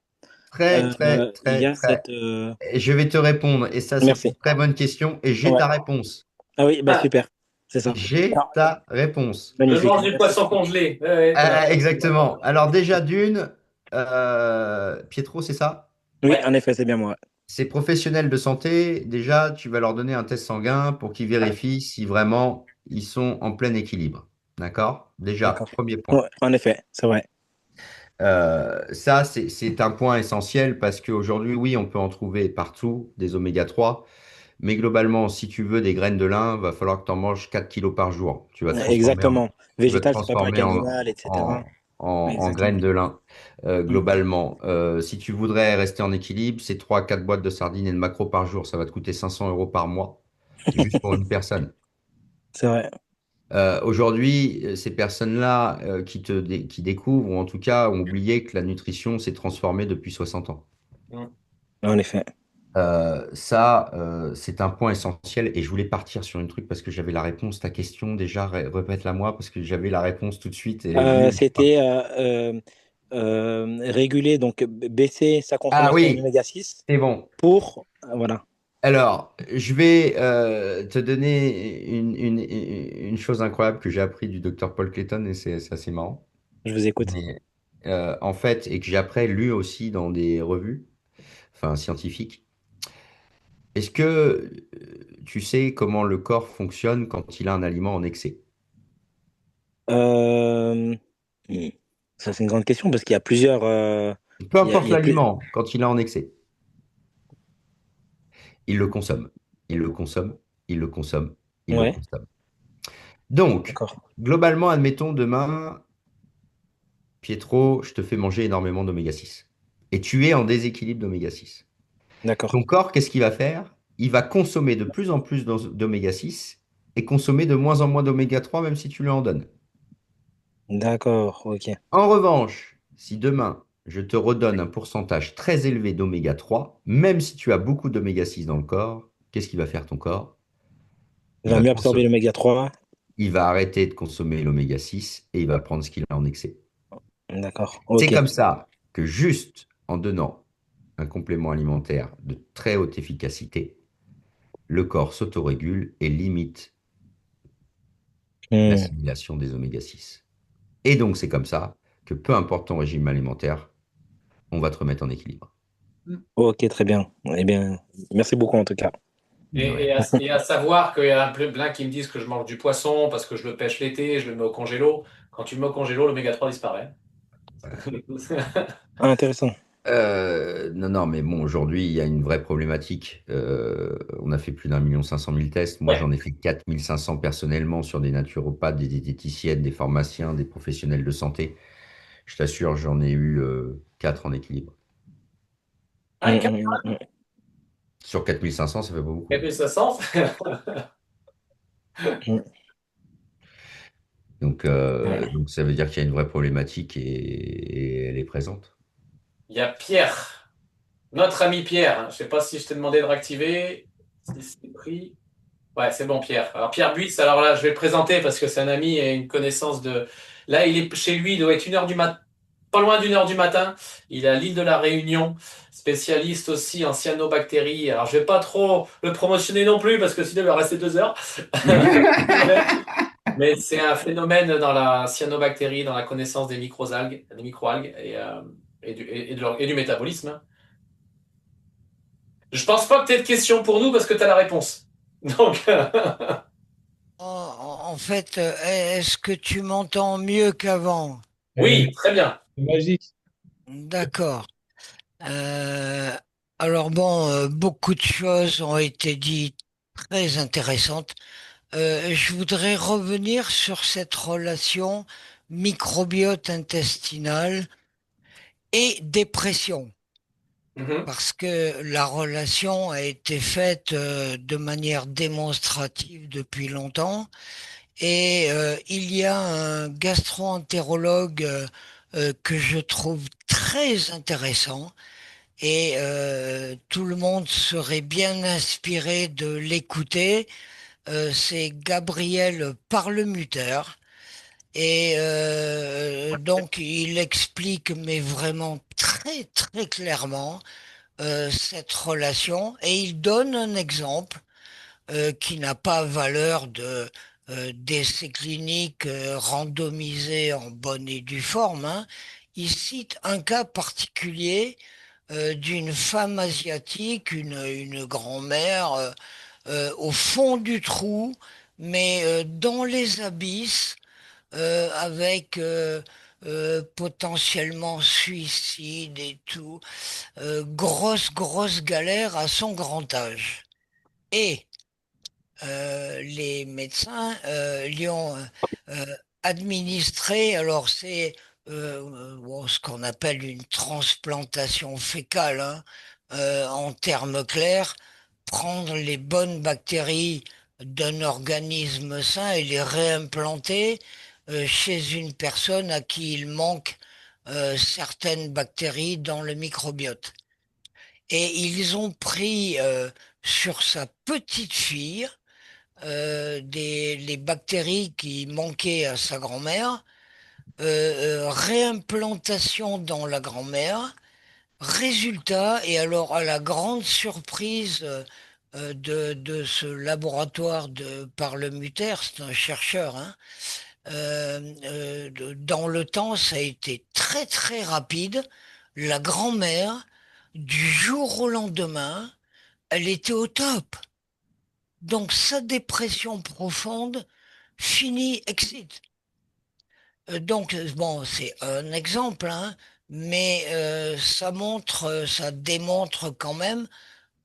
il y a très. cette. Et je vais te répondre, et ça, c'est une Merci. très bonne question, et j'ai Ouais. ta réponse. Ah oui, bah Ah, super. C'est ça. J'ai Alors, ta réponse. je magnifique. mange du Merci. poisson congelé. Ouais, ouais, c'est la- Exactement. Alors, déjà, d'une, Pietro, c'est ça? Oui, Ouais. en effet, c'est bien moi. Ces professionnels de santé, déjà, tu vas leur donner un test sanguin pour qu'ils vérifient si vraiment ils sont en plein équilibre. D'accord? Déjà, D'accord. premier point. Ouais, en effet, c'est vrai. Ça, c'est un point essentiel parce qu'aujourd'hui, oui, on peut en trouver partout des oméga 3, mais globalement, si tu veux des graines de lin, va falloir que tu en manges 4 kilos par jour. Exactement. Tu vas te Végétal, c'est pas transformer pareil qu'animal, etc. en Exactement. graines de lin. Mm. Globalement, si tu voudrais rester en équilibre, c'est 3 4 boîtes de sardines et de maquereaux par jour. Ça va te coûter 500 € par mois, juste pour une personne. C'est vrai. Aujourd'hui, ces personnes-là qui découvrent, ou en tout cas ont oublié que la nutrition s'est transformée depuis 60 ans. En effet. C'est un point essentiel et je voulais partir sur une truc parce que j'avais la réponse. Ta question, déjà, répète-la moi parce que j'avais la réponse tout de suite et lui. C'était réguler, donc baisser sa Ah consommation en oui, oméga 6 c'est bon. pour. Voilà, Alors, je vais te donner une chose incroyable que j'ai appris du docteur Paul Clayton et c'est assez marrant. je vous écoute. Mais, en fait, et que j'ai après lu aussi dans des revues, enfin scientifiques. Est-ce que tu sais comment le corps fonctionne quand il a un aliment en excès? Euh, hmm. Ça, c'est une grande question parce qu'il y a plusieurs. Peu Il importe y a plus. l'aliment, quand il est en excès, il le consomme. Il le consomme, il le consomme, il le Ouais, consomme. Donc, d'accord. globalement, admettons demain, Pietro, je te fais manger énormément d'oméga 6. Et tu es en déséquilibre d'oméga 6. D'accord. Ton corps, qu'est-ce qu'il va faire? Il va consommer de plus en plus d'oméga 6 et consommer de moins en moins d'oméga 3, même si tu lui en donnes. D'accord, ok. En revanche, si demain, je te redonne un pourcentage très élevé d'oméga 3, même si tu as beaucoup d'oméga 6 dans le corps. Qu'est-ce qu'il va faire ton corps? Il Il va va mieux absorber consommer, l'oméga 3. il va arrêter de consommer l'oméga 6 et il va prendre ce qu'il a en excès. D'accord, C'est ok. comme ça que juste en donnant un complément alimentaire de très haute efficacité, le corps s'autorégule et limite Hmm. l'assimilation des oméga 6. Et donc c'est comme ça que peu importe ton régime alimentaire, on va te remettre en équilibre. Ok, très bien. Eh bien, merci beaucoup en tout cas. De rien. Et à savoir qu'il y a plein qui me disent que je mange du poisson parce que je le pêche l'été, je le mets au congélo. Quand tu le mets au congélo, l'oméga 3 disparaît. Ah, intéressant. Non, non, mais bon, aujourd'hui, il y a une vraie problématique. On a fait plus d'1,5 million tests. Moi, Ouais. j'en ai fait 4 500 personnellement sur des naturopathes, des diététiciennes, des pharmaciens, des professionnels de santé. Je t'assure, j'en ai eu 4 en équilibre. Ah, Hmm. Sur 4 500, ça fait pas beaucoup. 4500. Hmm. Donc ça veut dire qu'il y a une vraie problématique et elle est présente. Il y a Pierre, notre ami Pierre. Je ne sais pas si je t'ai demandé de réactiver. Si c'est pris. Ouais, c'est bon, Pierre. Alors, Pierre Buisse, alors là, je vais le présenter parce que c'est un ami et une connaissance de. Là, il est chez lui, il doit être 1 heure du matin, pas loin d'1 heure du matin. Il est à l'île de la Réunion, spécialiste aussi en cyanobactéries. Alors, je vais pas trop le promotionner non plus parce que sinon, il va rester 2 heures. Mais c'est un phénomène dans la cyanobactérie, dans la connaissance des microalgues, et du métabolisme. Je pense pas que tu aies de questions pour nous parce que tu as la réponse. Donc, En fait, est-ce que tu m'entends mieux qu'avant? Oui, oui, très bien. c'est magique. D'accord. Euh, alors bon, beaucoup de choses ont été dites très intéressantes. Je voudrais revenir sur cette relation microbiote intestinal et dépression, Mhm. parce que la relation a été faite de manière démonstrative depuis longtemps. Et il y a un gastro-entérologue que je trouve très intéressant et tout le monde serait bien inspiré de l'écouter. C'est Gabriel Parlemuter. Et donc il explique, mais vraiment très très clairement, cette relation et il donne un exemple qui n'a pas valeur de d'essai clinique randomisé en bonne et due forme, hein. Il cite un cas particulier d'une femme asiatique, une grand-mère, au fond du trou, mais dans les abysses, avec potentiellement suicide et tout, grosse galère à son grand âge. Et les médecins lui ont administré, alors c'est bon, ce qu'on appelle une transplantation fécale, hein, en termes clairs, prendre les bonnes bactéries d'un organisme sain et les réimplanter chez une personne à qui il manque certaines bactéries dans le microbiote. Et ils ont pris sur sa petite fille les bactéries qui manquaient à sa grand-mère, réimplantation dans la grand-mère, résultat, et alors à la grande surprise de ce laboratoire par le Mutter, c'est un chercheur, hein, dans le temps, ça a été très très rapide. La grand-mère, du jour au lendemain, elle était au top. Donc sa dépression profonde finit exit. Donc bon, c'est un exemple, hein, mais ça démontre quand même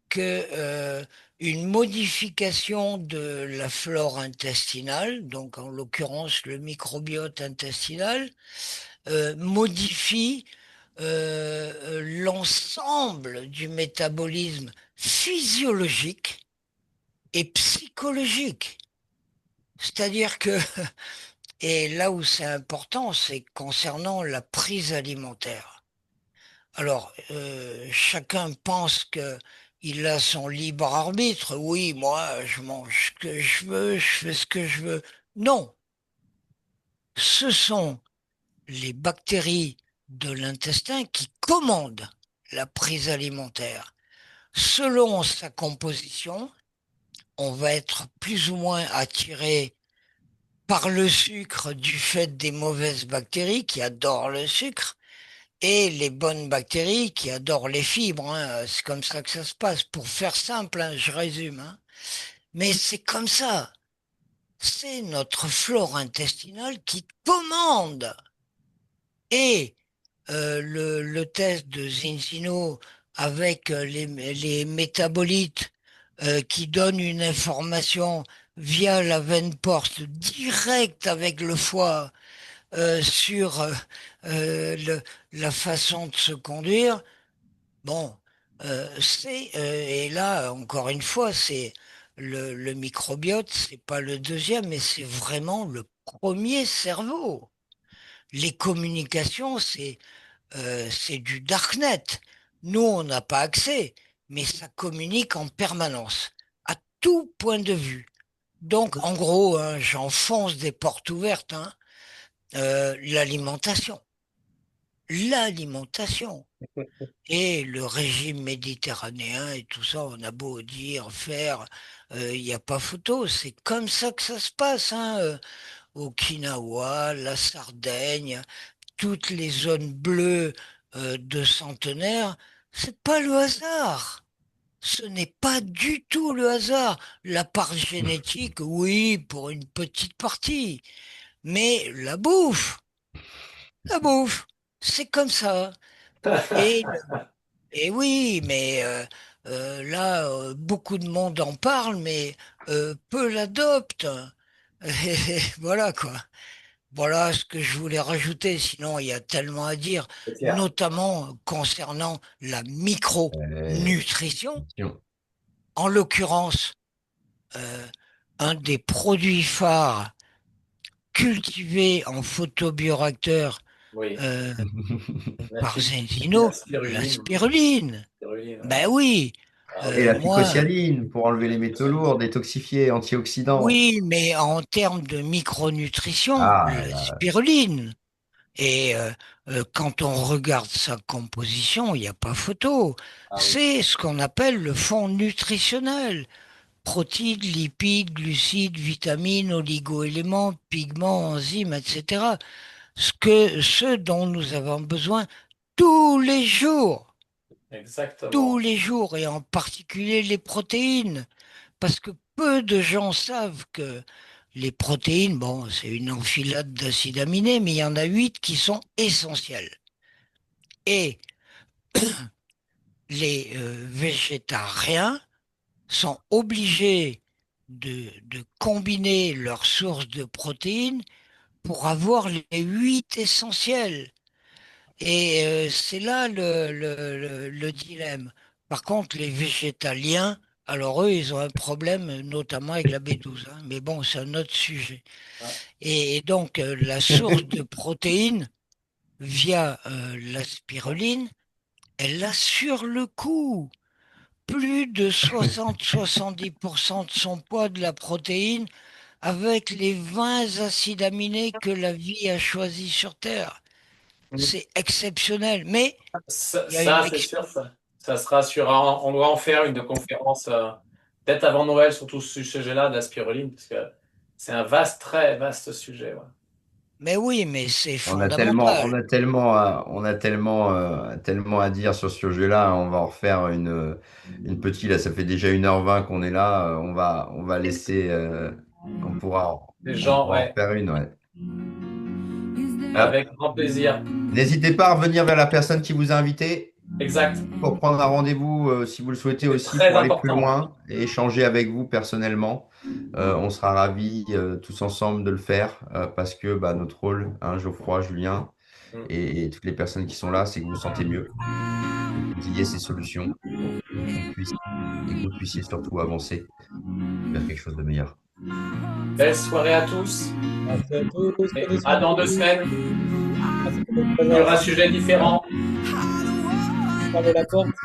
que une modification de la flore intestinale, donc en l'occurrence le microbiote intestinal, modifie l'ensemble du métabolisme physiologique et psychologique. C'est-à-dire que, et là où c'est important, c'est concernant la prise alimentaire. Alors, chacun pense que il a son libre arbitre. Oui, moi, je mange ce que je veux, je fais ce que je veux. Non, ce sont les bactéries de l'intestin qui commandent la prise alimentaire. Selon sa composition, on va être plus ou moins attiré par le sucre du fait des mauvaises bactéries qui adorent le sucre et les bonnes bactéries qui adorent les fibres, hein. C'est comme ça que ça se passe. Pour faire simple, hein, je résume, hein. Mais c'est comme ça. C'est notre flore intestinale qui commande. Et le test de Zinzino avec les métabolites qui donnent une information via la veine porte directe avec le foie sur la façon de se conduire. Bon, et là, encore une fois, c'est le microbiote, c'est pas le deuxième, mais c'est vraiment le premier cerveau. Les communications, c'est du darknet. Nous, on n'a pas accès, mais ça communique en permanence, à tout point de vue. Donc, en gros, hein, j'enfonce des portes ouvertes, hein, l'alimentation. L'alimentation. Et le régime méditerranéen et tout ça, on a beau dire, faire, il n'y a pas photo. C'est comme ça que ça se passe, hein, Okinawa, la Sardaigne, toutes les zones bleues de centenaires. C'est pas le hasard. Ce n'est pas du tout le hasard. La part génétique, oui, pour une petite partie. Mais la bouffe, c'est comme ça. Et oui, mais là, beaucoup de monde en parle, mais peu l'adoptent. Et voilà quoi. Voilà ce que je voulais rajouter, sinon il y a tellement à dire, C'est clair. notamment concernant la micronutrition. Question. En l'occurrence, euh, un des produits phares cultivés en photobioréacteur Oui. euh, par La Zenzino, la spiruline. spiruline. Spiruline, ouais. Ben oui, Ah Et oui. la moi, phycocyaline pour enlever les métaux lourds, détoxifier, antioxydants. oui, mais en termes de micronutrition, Ah, la là, spiruline. Et quand on regarde sa composition, il n'y a pas photo. Ah oui. C'est ce qu'on appelle le fond nutritionnel. Protéines, lipides, glucides, vitamines, oligo-éléments, pigments, enzymes, etc. Ce dont nous avons besoin tous les jours. Tous Exactement. les jours, et en particulier les protéines. Parce que peu de gens savent que les protéines, bon, c'est une enfilade d'acides aminés, mais il y en a 8 qui sont essentiels. Et les végétariens sont obligés de combiner leurs sources de protéines pour avoir les 8 essentiels. Et c'est là le dilemme. Par contre, les végétaliens, alors eux, ils ont un problème, notamment avec la B12, hein. Mais bon, c'est un autre sujet. Ouais. Et donc, la source de protéines via la spiruline, elle l'a sur le coup. Plus de 60-70% de son poids de la protéine avec les 20 acides aminés que la vie a choisis sur Terre. C'est exceptionnel. Mais il y a une Ça, c'est sûr, ça sera sur on doit en faire une conférence peut-être avant Noël sur tout ce sujet-là de la spiruline, parce que c'est un vaste, très vaste sujet. Ouais. Mais oui, mais c'est on a tellement, fondamental. tellement à dire sur ce sujet-là. On va en refaire une petite. Là, ça fait déjà 1h20 qu'on est là. On va laisser. On pourra, Les on gens, pourra en ouais, refaire une. Ouais. Hop. avec grand plaisir. N'hésitez pas à revenir vers la personne qui vous a invité Exact. pour prendre un rendez-vous, si vous le souhaitez C'est aussi, très pour aller plus important. loin et échanger avec vous personnellement. On sera ravis tous ensemble de le faire parce que bah, notre rôle, hein, Geoffroy, Julien Mm. et toutes les personnes qui sont là, c'est que vous vous sentez mieux, que vous ayez ces solutions et que vous puissiez surtout avancer vers quelque chose de meilleur. Belle soirée à tous. Merci à tous. Et Prenez à soin de dans 2 vous. semaines Merci pour votre sur un présence. sujet différent. fermer la porte.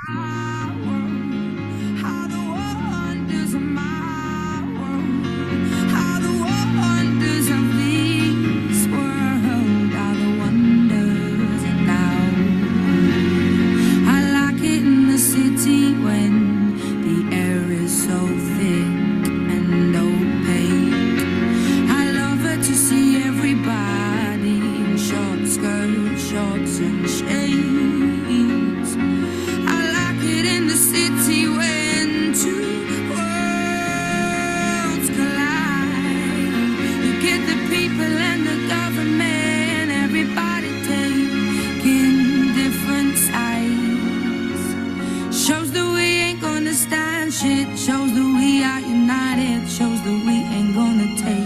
Shows that we are united, shows that we ain't gonna take